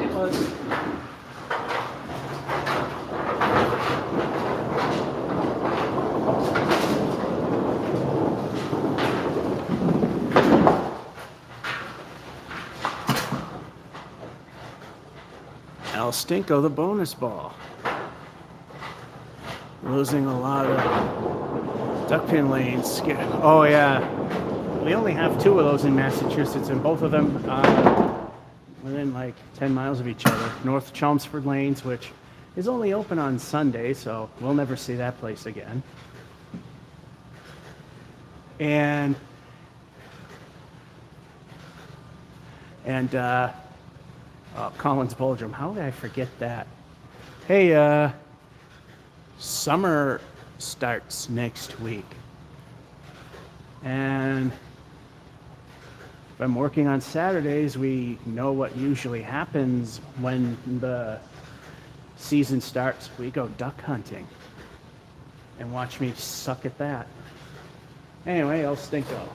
It was. El Stinko, the bonus ball. Losing a lot of duck pin lanes. Oh yeah, we only have 2 of those in Massachusetts, and both of them within like 10 miles of each other. North Chelmsford Lanes, which is only open on Sunday, so we'll never see that place again. And Collins Boldrum. How did I forget that? Hey, summer starts next week. And if I'm working on Saturdays, we know what usually happens when the season starts. We go duck hunting. And watch me suck at that. Anyway, El Stinko.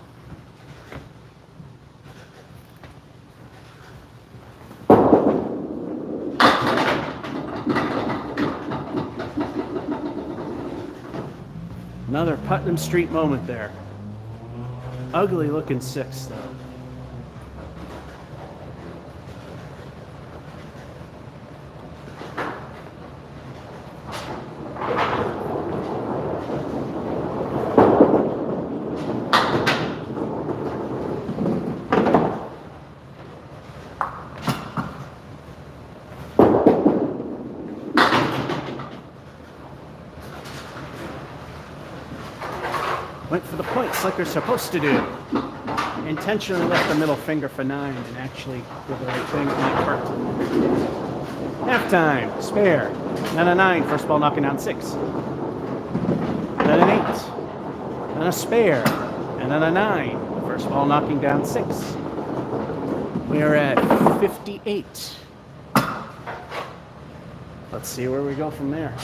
Another Putnam Street moment there. Ugly looking 6 though. Went for the points like they're supposed to do. Intentionally left the middle finger for 9 and actually did the right thing and it worked. Halftime, spare. Then a 9, first ball knocking down 6. Then an 8. Then a spare. And then a 9, first ball knocking down 6. We are at 58. Let's see where we go from there.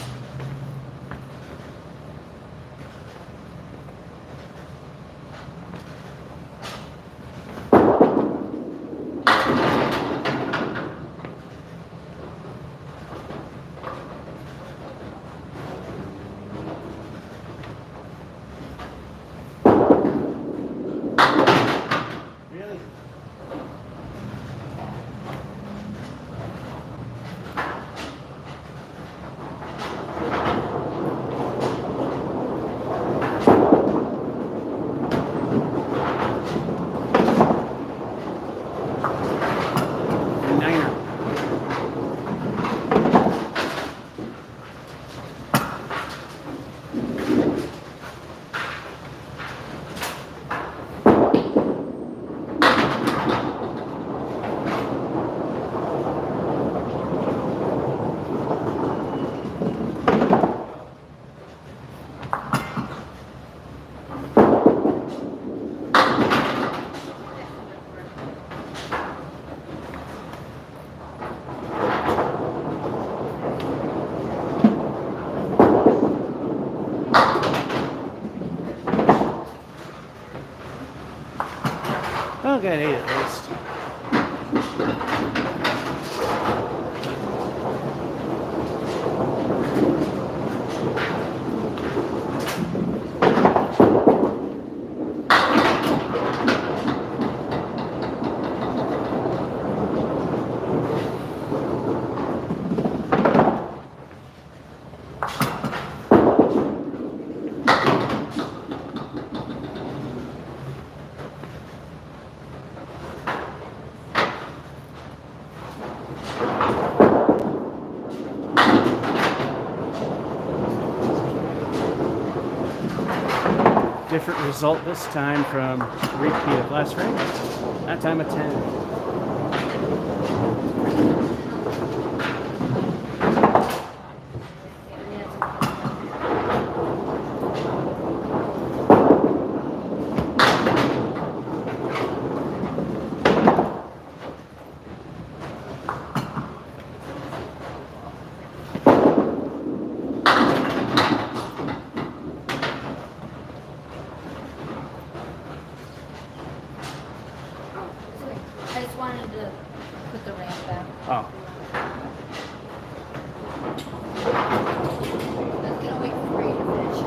I'll get 8 at least. Different result this time from repeat of last frame. That time a 10. I just wanted to put the ramp back. Oh. Let's get away from Ray to finish.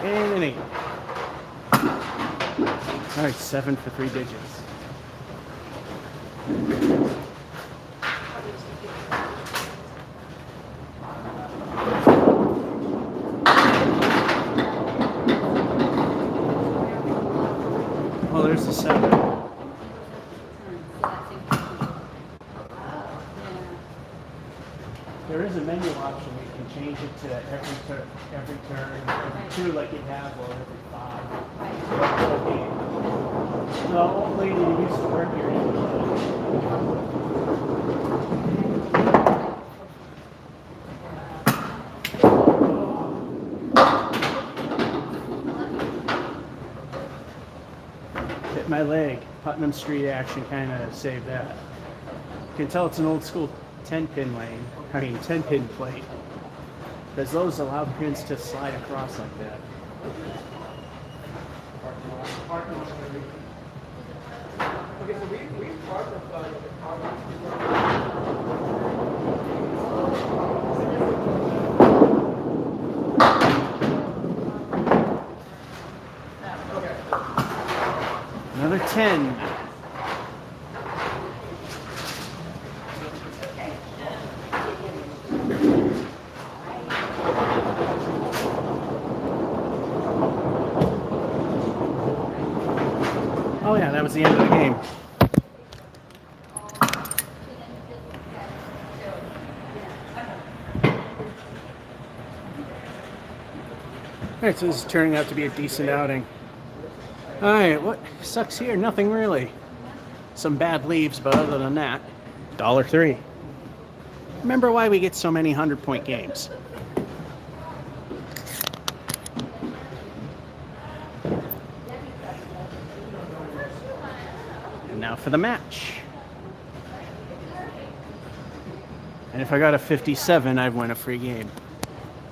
And an 8. All right, 7 for 3 digits. Oh, there's the 7. There is a menu option. You can change it to every turn, every 2 like you have, or every 5. The old lady who used to work here. Hit my leg. Putnam Street action kind of saved that. You can tell it's an old school 10-pin lane. 10-pin plate. Because those allow pins to slide across like that. Okay, so we parked the car. Another 10. Oh yeah, that was the end of the game. Alright, so this is turning out to be a decent outing. Alright, what sucks here? Nothing really. Some bad leaves, but other than that, $1.03. Remember why we get so many 100-point games. And now for the match. And if I got a 57, I'd win a free game.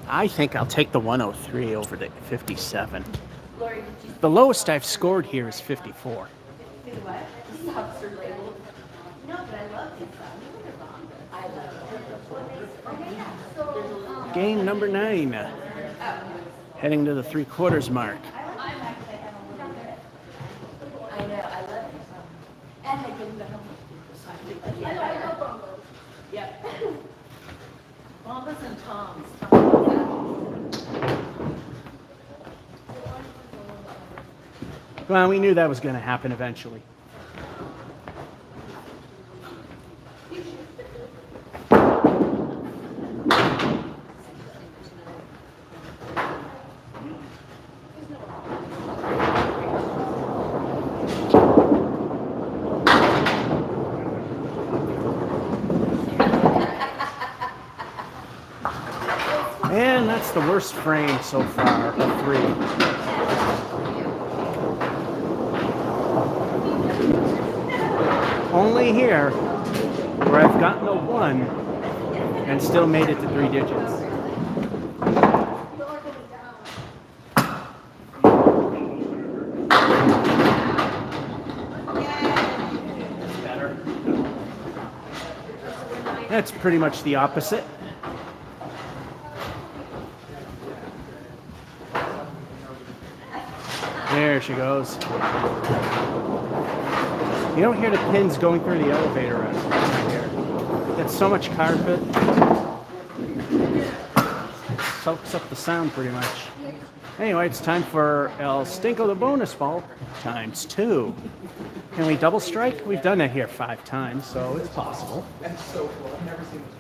I think I'll take the 103 over the 57. The lowest I've scored here is 54. What? The socks are labeled. No, but I love these socks. I love them. Game number 9. Heading to the 3/4 mark. I know, I love it. And I give them. Yep. Mamas and Toms. Well, we knew that was going to happen eventually. And that's the worst frame so far, a 3. Only here where I've gotten a 1 and still made it to 3 digits. That's pretty much the opposite. There she goes. You don't hear the pins going through the elevator right here. It's so much carpet. Soaks up the sound pretty much. Anyway, it's time for El Stinko the bonus ball times 2. Can we double strike? We've done it here 5 times, so it's possible. That's so cool. I've never seen this.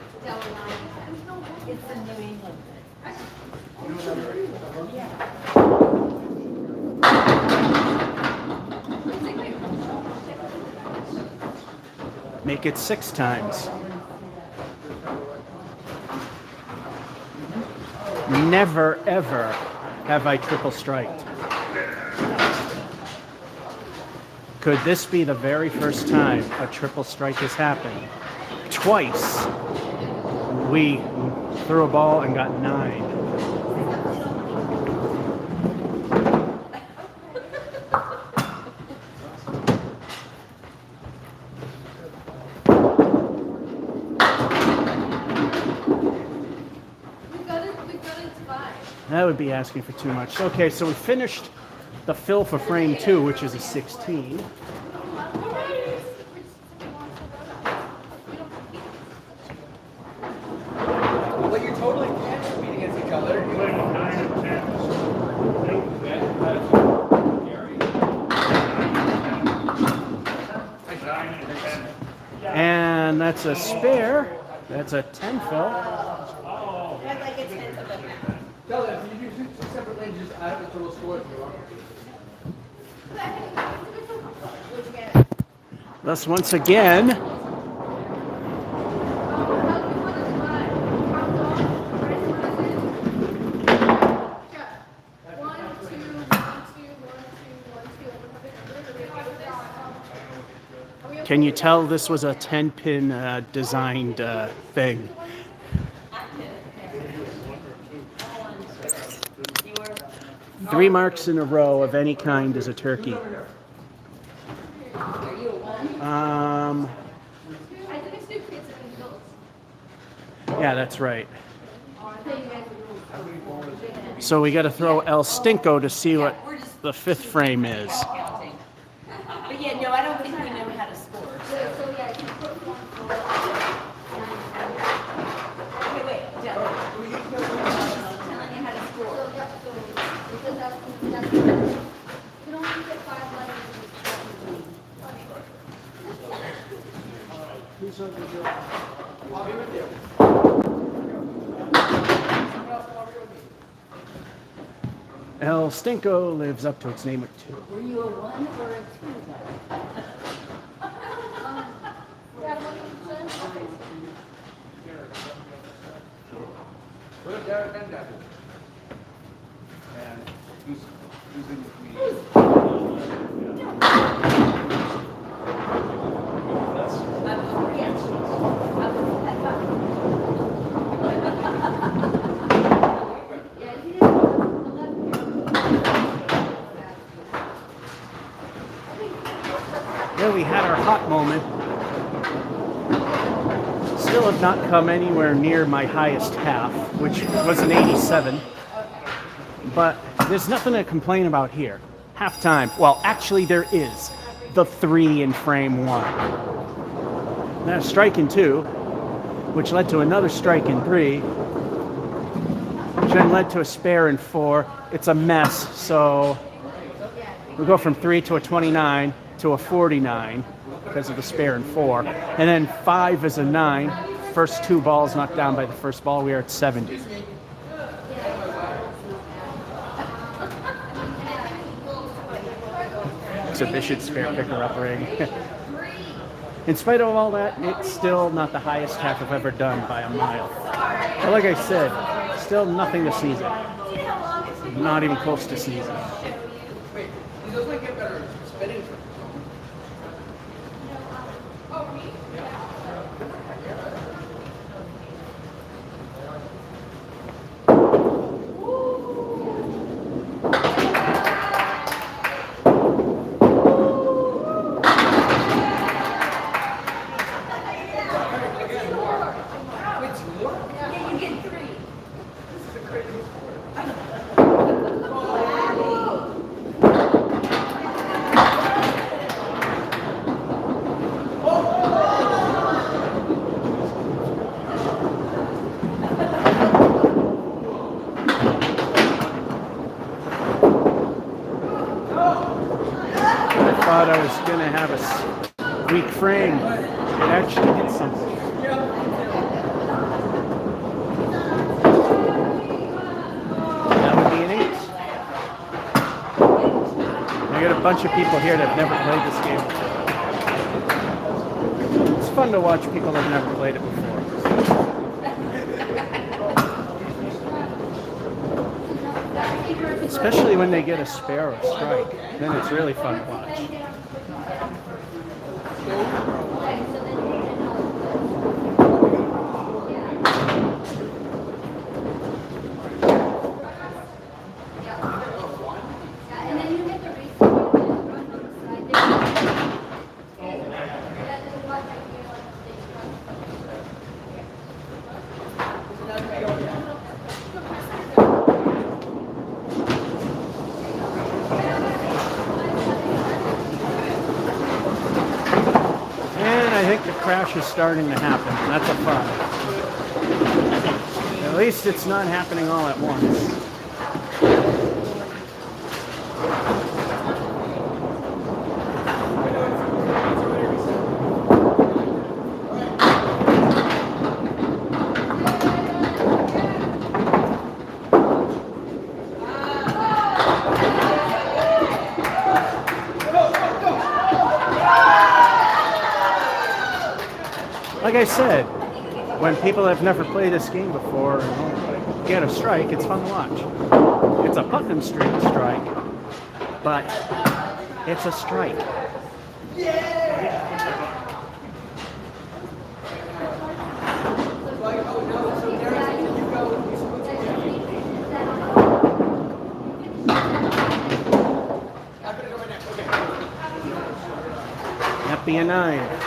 It's the New England. You know what I'm Make it 6 times. Never, ever have I triple striked. Could this be the very first time a triple strike has happened? Twice we threw a ball and got 9. That would be asking for too much. Okay, so we finished the fill for frame 2, which is a 16. But you're totally can't compete against each other. And that's a spare. That's a 10 fill. I'd like a 10th of a half. Tell them, if you do 6 separate lanes, just add up the total score if you want. Thus, once again, can you tell this was a 10-pin designed thing? 3 marks in a row of any kind is a turkey. Yeah, that's right. So we got to throw El Stinko to see what the 5th frame is. But yeah, no, I don't think we know how to score. So yeah, you put one for. Okay, wait, Jeff. Telling you how to score. Because that's you can only get 5 letters. I'll be with you. El Stinko lives up to its name of 2. Were you a 1 or a 2 Put it down and down. And who's in between? There we had our hot moment. Still have not come anywhere near my highest half, which was an 87. But there's nothing to complain about here. Halftime. Well, actually there is. The 3 in frame 1. Now strike in 2, which led to another strike in 3, which then led to a spare in 4. It's a mess, so we go from 3 to a 29 to a 49 because of the spare in 4. And then 5 is a 9. First 2 balls knocked down by the first ball. We are at 70. Exhibition spare picker-up ring. In spite of all that, it's still not the highest half I've ever done by a mile. But like I said, still nothing to season. Not even close to season. Wait, does it get better spinning? Thought I was going to have a weak frame. It actually did something. That would be an 8. I got a bunch of people here that have never played this game before. It's fun to watch people that have never played it before. Especially when they get a spare or strike. Then it's really fun to watch. And then you get the race on the side. And I think the crash is starting to happen. That's a fun. At least it's not happening all at once. Like I said, when people have never played this game before and get a strike, it's fun to watch. It's a Putnam Street strike, but it's a strike. That be a 9.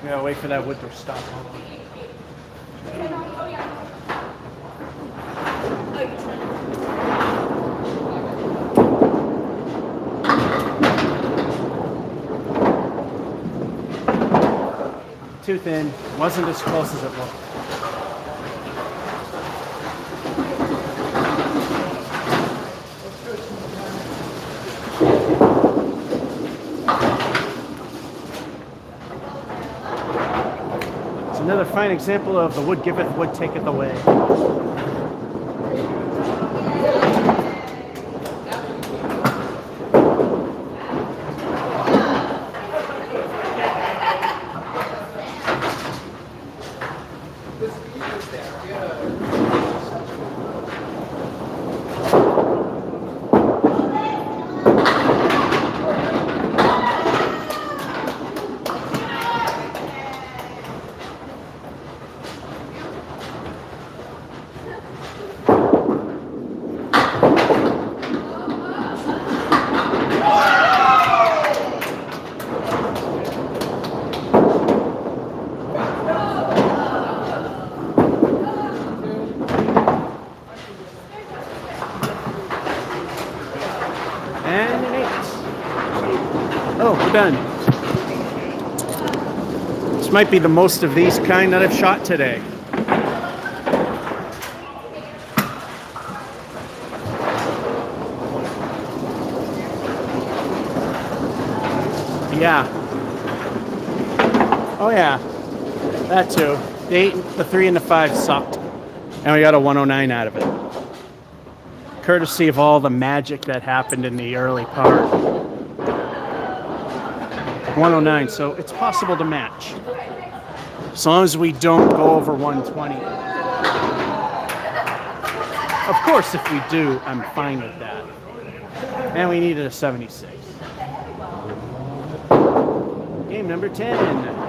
Yeah, wait for that wood to stop. Too thin. Wasn't as close as it looked. It's another fine example of the wood giveth, wood taketh away. And an 8. Oh, we're done. This might be the most of these kind that I've shot today. Yeah. Oh yeah. That too. The 8, the 3, and the 5 sucked. And we got a 109 out of it. Courtesy of all the magic that happened in the early part. 109, so it's possible to match. As long as we don't go over 120. Of course, if we do, I'm fine with that. And we needed a 76. Game number 10.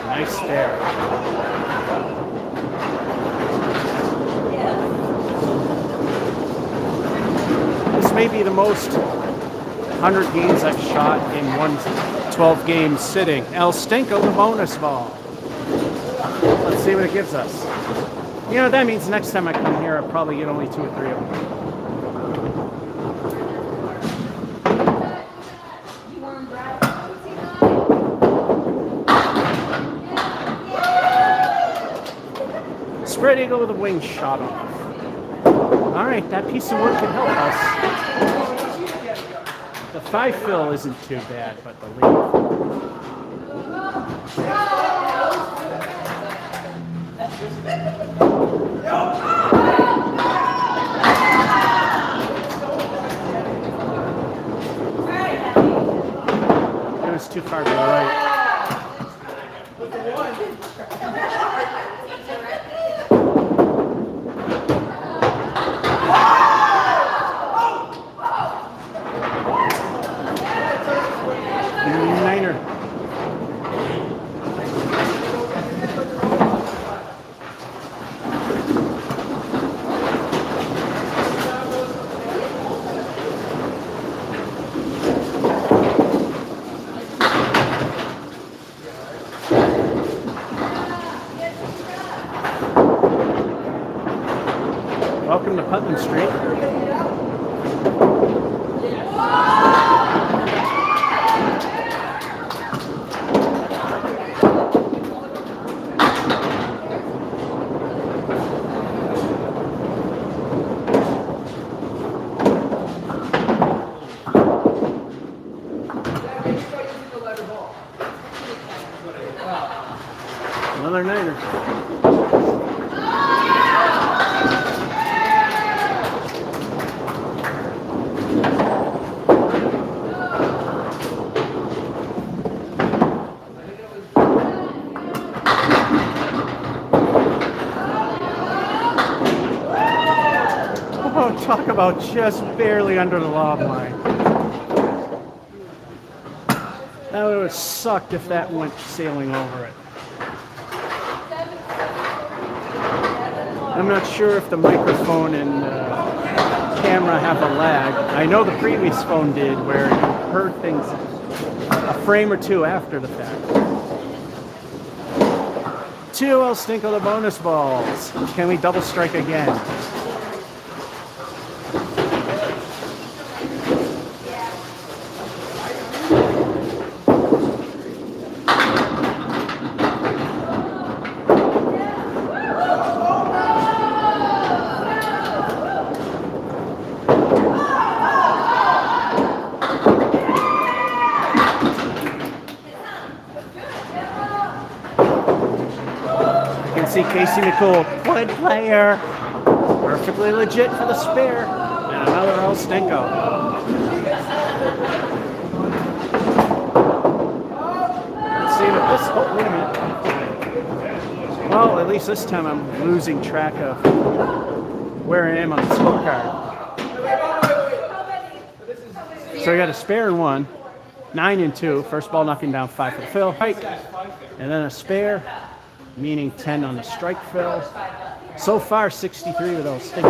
Nice stare. be the most 100 games I've shot in one 12 game sitting. El Stinko, the bonus ball. Let's see what it gives us. You know, that means next time I come here, I'll probably get only 2 or 3 of them. Spread eagle with a wing shot off. All right, that piece of wood can help us. The 5 fill isn't too bad, but the lead. It was too far to the right. Niner. Welcome to Putnam Street. Another Niner. Oh, talk about just barely under the lob line. That would have sucked if that went sailing over it. I'm not sure if the microphone and camera have a lag. I know the previous phone did, where you heard things a frame or two after the fact. 2 El Stinko the bonus balls. Can we double strike again? See Casey Nicole, good player, perfectly legit for the spare, and another El Stinko. Let's see what this. Oh, wait a minute. Well, at least this time I'm losing track of where I am on the scorecard. So I got a spare and 1, 9 and 2. First ball knocking down 5 for the fill, right, and then a spare. Meaning 10 on the strike fill. So far, 63 with El Stinko.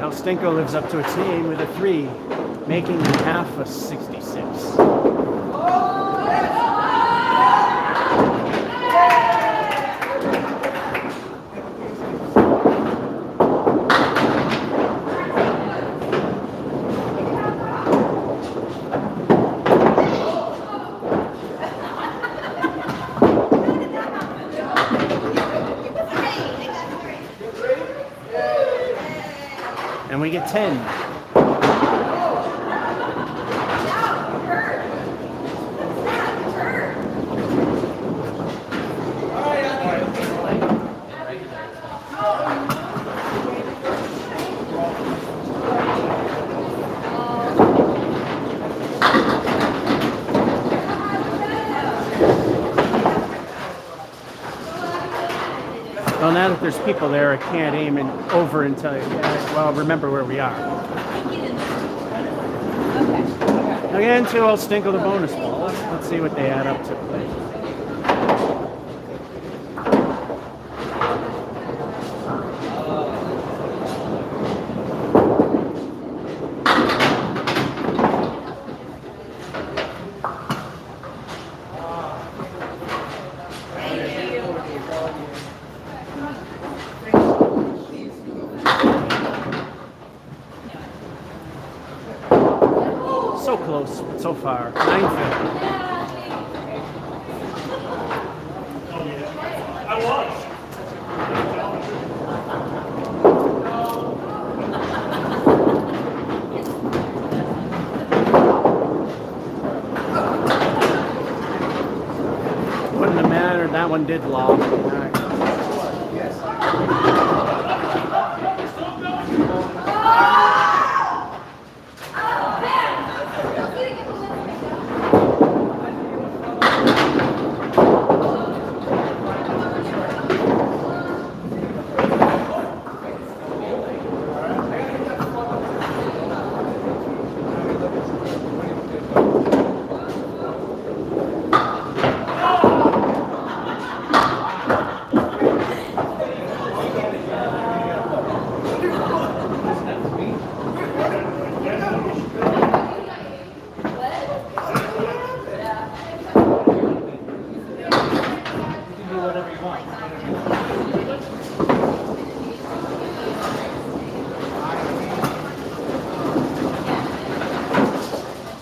El Stinko lives up to its name with a 3, making half a 66. And we get 10. Well, now that there's people there, I can't aim over until, well, remember where we are. Again, 2 will stinkle the bonus balls. Let's see what they add up to. So close so far. 950. Wouldn't have mattered. That one did lob. All right.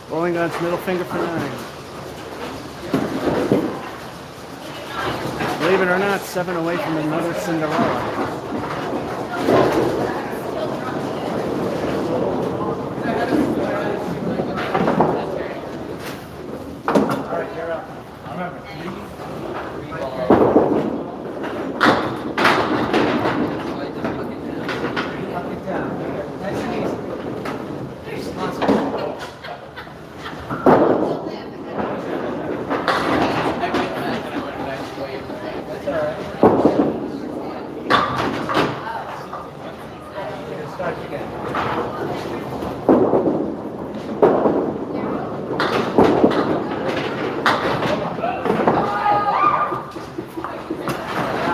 Bowling Gun's middle finger for 9. Believe it or not, 7 away from another Cinderella.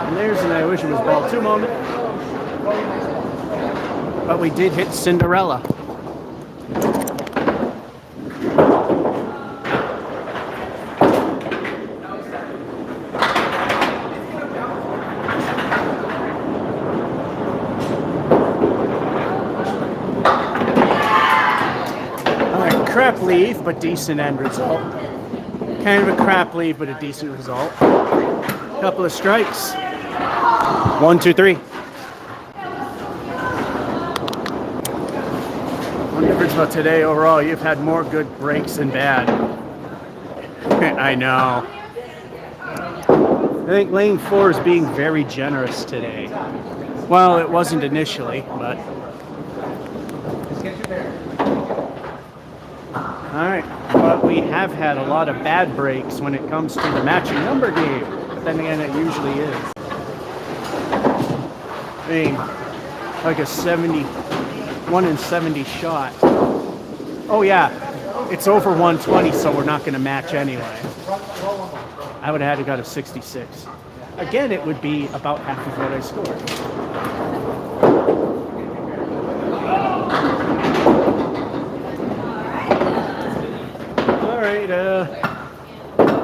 And there's an I wish it was ball 2 moment. But we did hit Cinderella. Crap leave, but decent end result. Kind of a crap leave, but a decent result. Couple of strikes. 1, 2, 3. One difference about today overall, you've had more good breaks than bad. I know. I think lane 4 is being very generous today. Well, it wasn't initially, but... Alright, but we have had a lot of bad breaks when it comes to the matching number game. But then again, it usually is. I mean, like a 1 in 70 shot. Oh yeah, it's over 120, so we're not going to match anyway. I would have had to go to 66. Again, it would be about half of what I scored.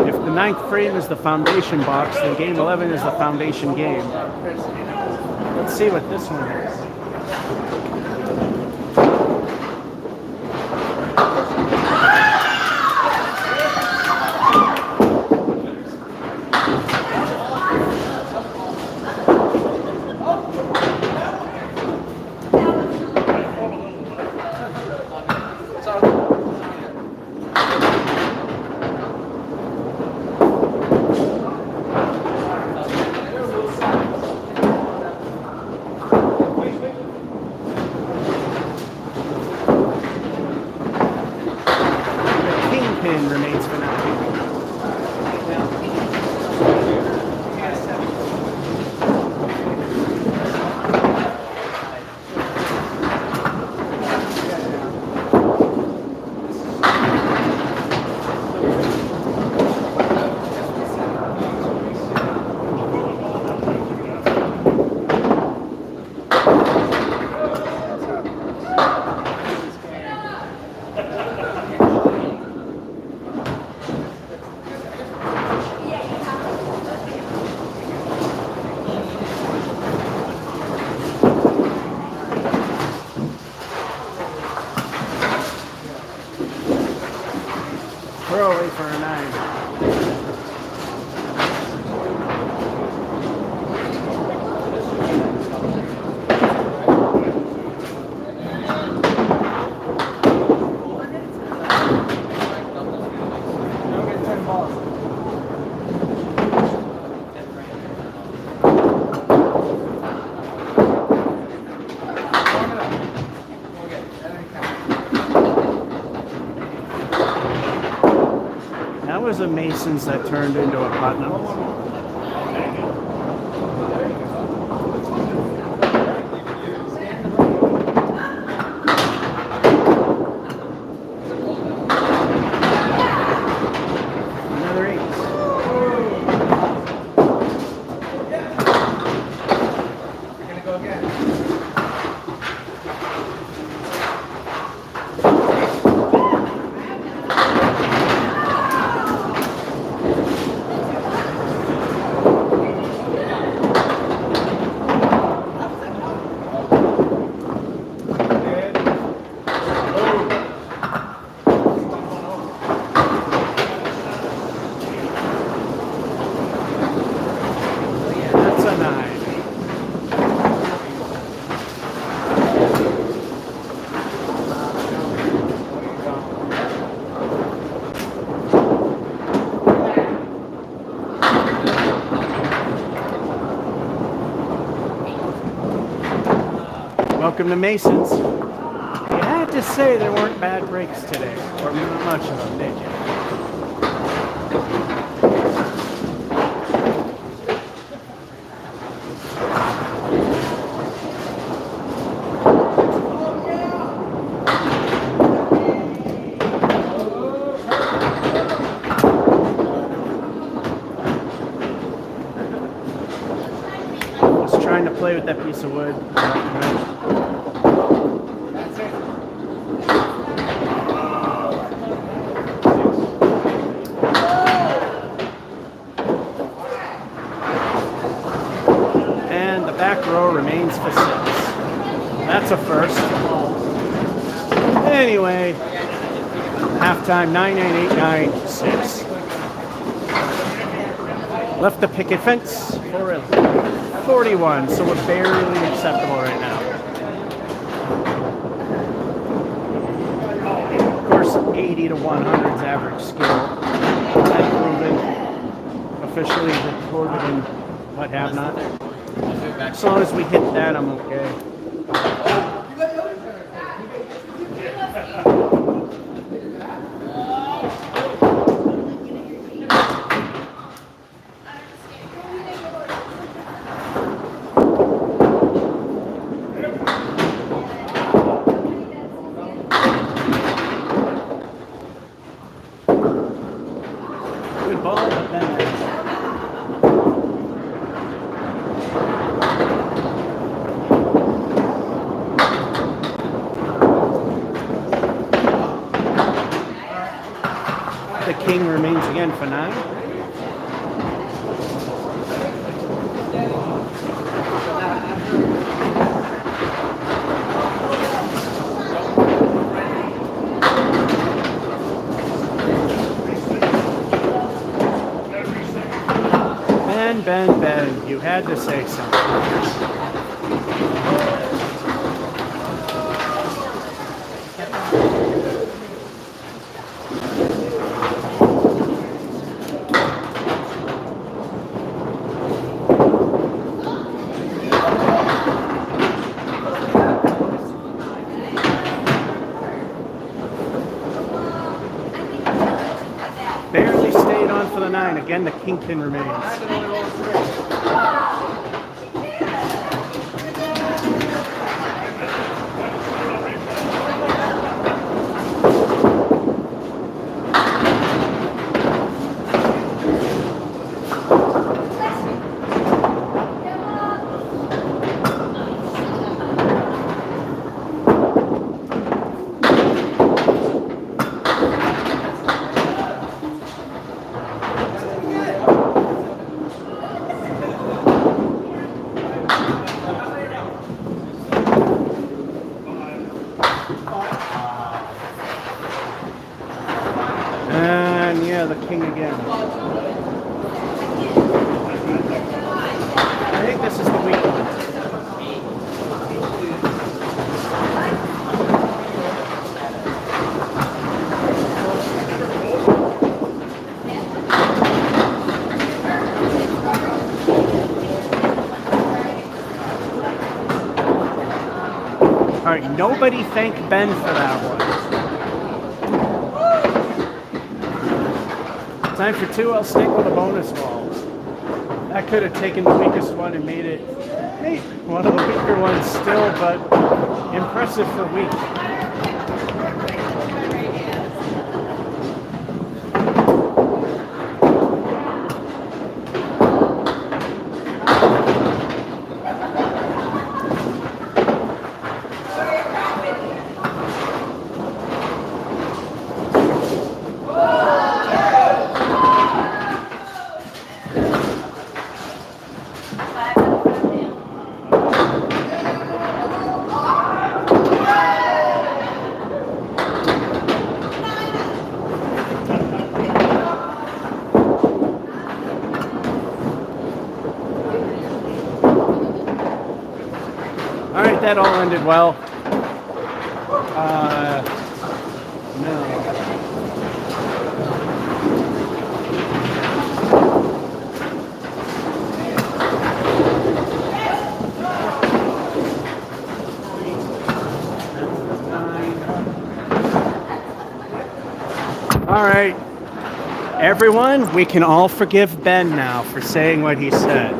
If the 9th frame is the foundation box, then game 11 is the foundation game. Let's see what this one is. Remains for now. for a 9. That was a Masons that turned into a Putnam. Another 8. We're gonna go again. That's a 9. Welcome to Masons. You had to say there weren't bad breaks today, or not much of them, did you? Just trying to play with that piece of wood. That's it. And the back row remains for 6. That's a first. Anyway, halftime 9-8, 8-9, 6. Left the picket fence for a 41, so we're barely acceptable right now. Of course, 80 to 100's average skill. That proven, officially recorded and what have not. As long as we hit that, I'm okay. Good ball, but then the king remains again for 9. Ben, you had to say something. Barely stayed on for the 9. Again, the kingpin remains. king again. I think this is the weak one. All right, nobody thank Ben for that one. Time for 2. I'll stick with a bonus ball. That could have taken the weakest one and made it one of the weaker ones still, but impressive for weak. All right, that all ended well. No. All right, everyone, we can all forgive Ben now for saying what he said.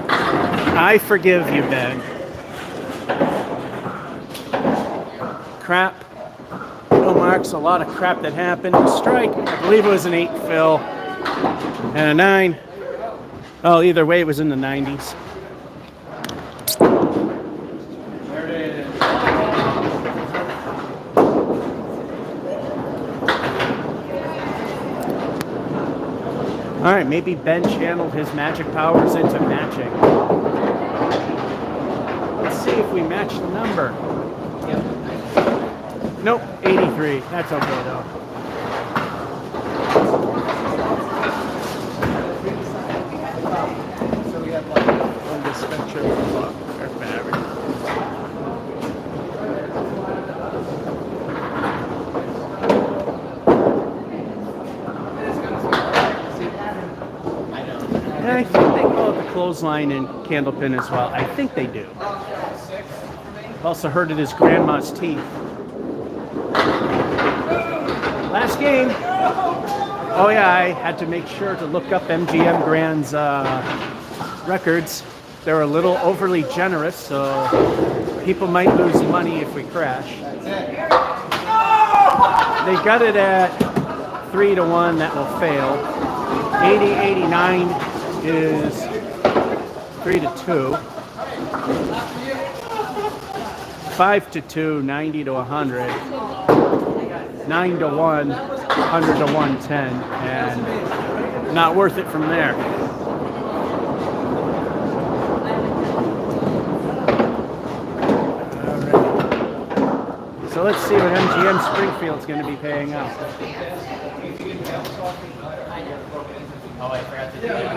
I forgive you, Ben. Crap. No marks, a lot of crap that happened. A strike, I believe it was an 8 fill, and a 9. Oh, either way, it was in the 90s. There it is. All right, maybe Ben channeled his magic powers into matching. Let's see if we match the number. Nope, 83. That's okay though. So we have like on the spectrum of average. And I think they call it the clothesline in Candlepin as well. I think they do. I've also heard it as grandma's teeth. Last game. Oh yeah, I had to make sure to look up MGM Grand's records. They're a little overly generous, so people might lose money if we crash. They got it at 3-1, that will fail. 80-89 is 3-2. 5-2, 90-100. 9-1, 100-110, and not worth it from there. All right. So let's see what MGM Springfield's going to be paying out. Oh, I forgot to do that.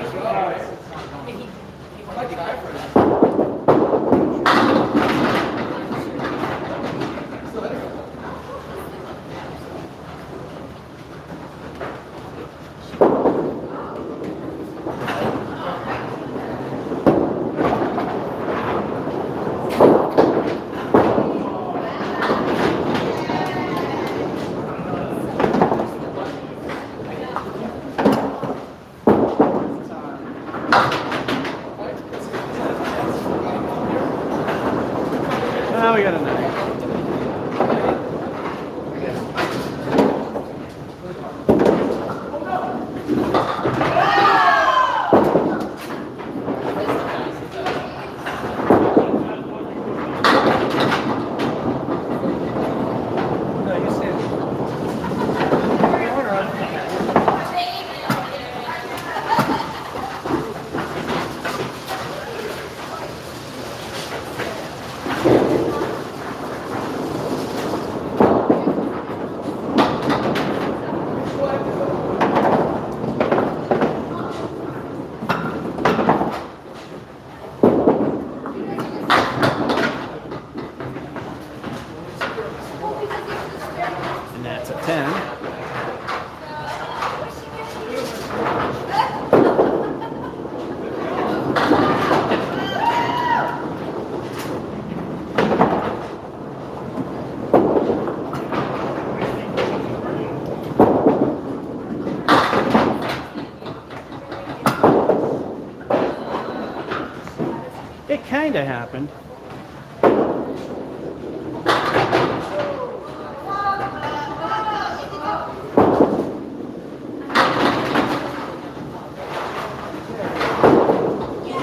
kind of happened.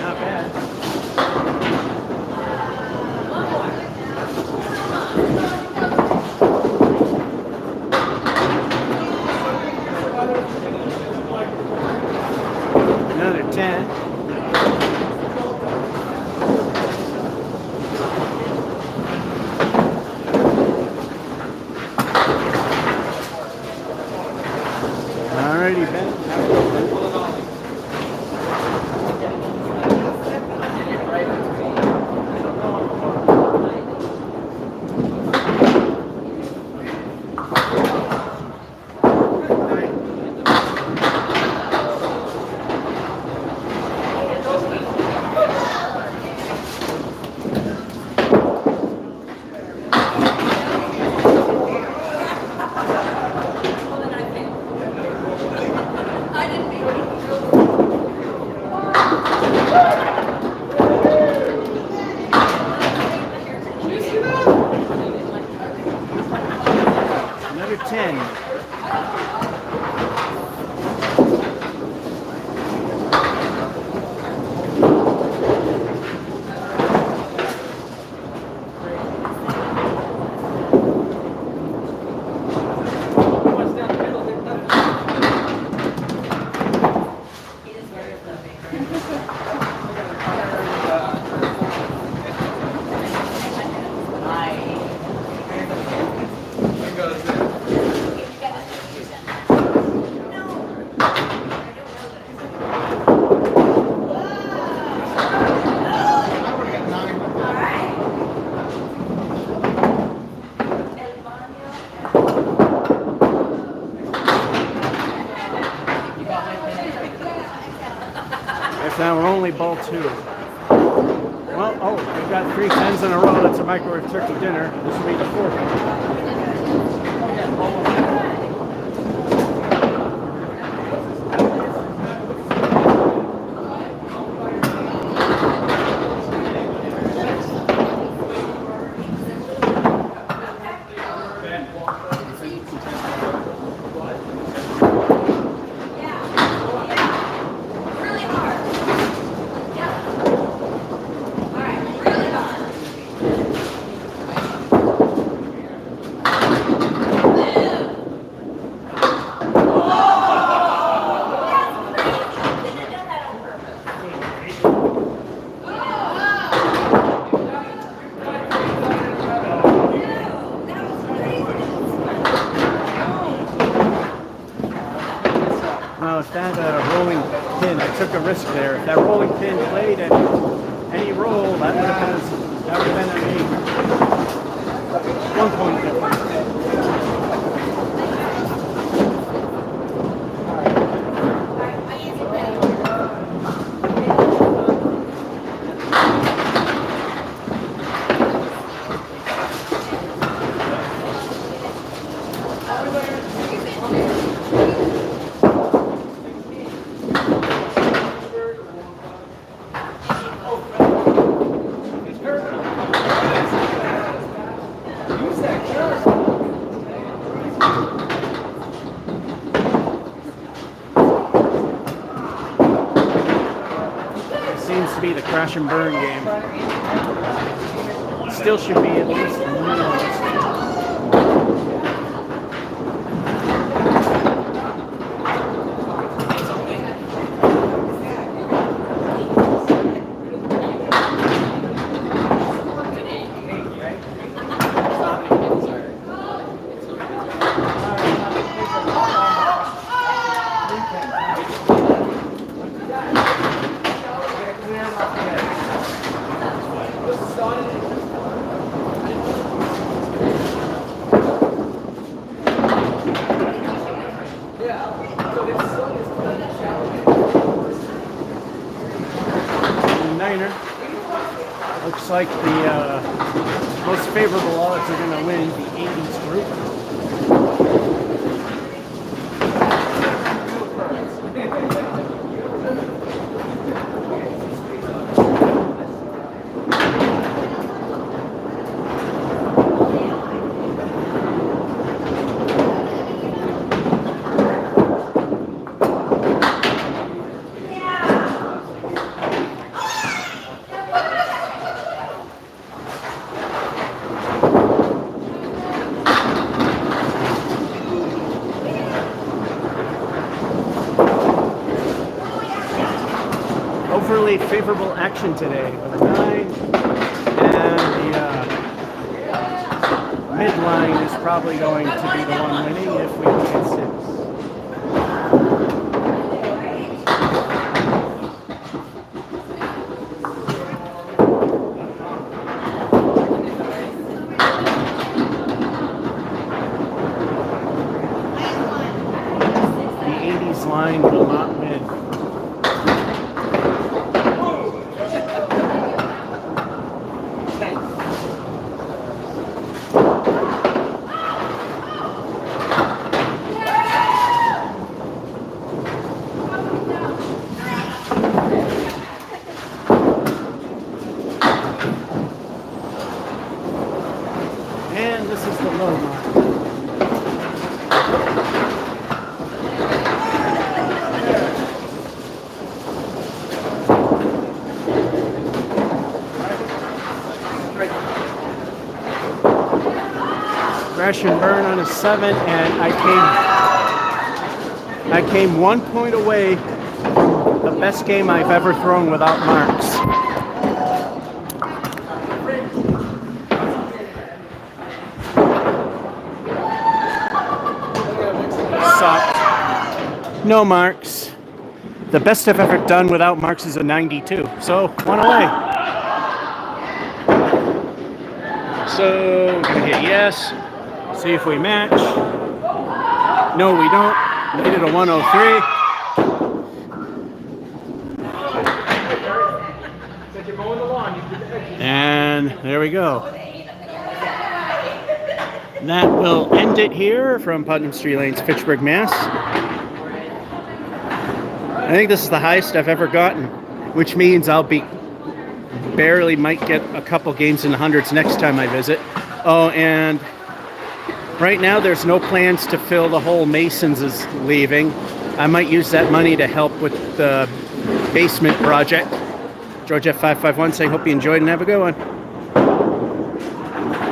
Not bad. Another 10. Alrighty, Ben. I didn't make it. Another 10. If that were only ball 2. Well, oh, we've got 3 10s in a row. That's a microwave turkey dinner. This will be the 4th. Really hard. Yeah. All right, really hard. Now, if that rolling pin, I took a risk there. If that rolling pin played any role, that would have been a 1 point difference. Seems to be the crash and burn game. Still should be at least a minimum. Niner. Looks like the most favorable odds are going to win the 80s group. overly favorable action today with a 9, and the midline is probably going to be the one winning if we can get 6. The 80s line will not win. And this is the low mark. Crash and burn on a 7, and I came 1 point away from the best game I've ever thrown without marks. Sucked. No marks. The best I've ever done without marks is a 92. So 1 away. So we're gonna hit yes. See if we match. No, we don't. Made it a 103. And there we go. That will end it here from Putnam Street Lanes, Fitchburg, Mass. I think this is the highest I've ever gotten, which means I'll be barely might get a couple games in the hundreds next time I visit. Oh, and right now there's no plans to fill the hole Masons is leaving. I might use that money to help with the basement project. George F551 saying, hope you enjoyed and have a good one.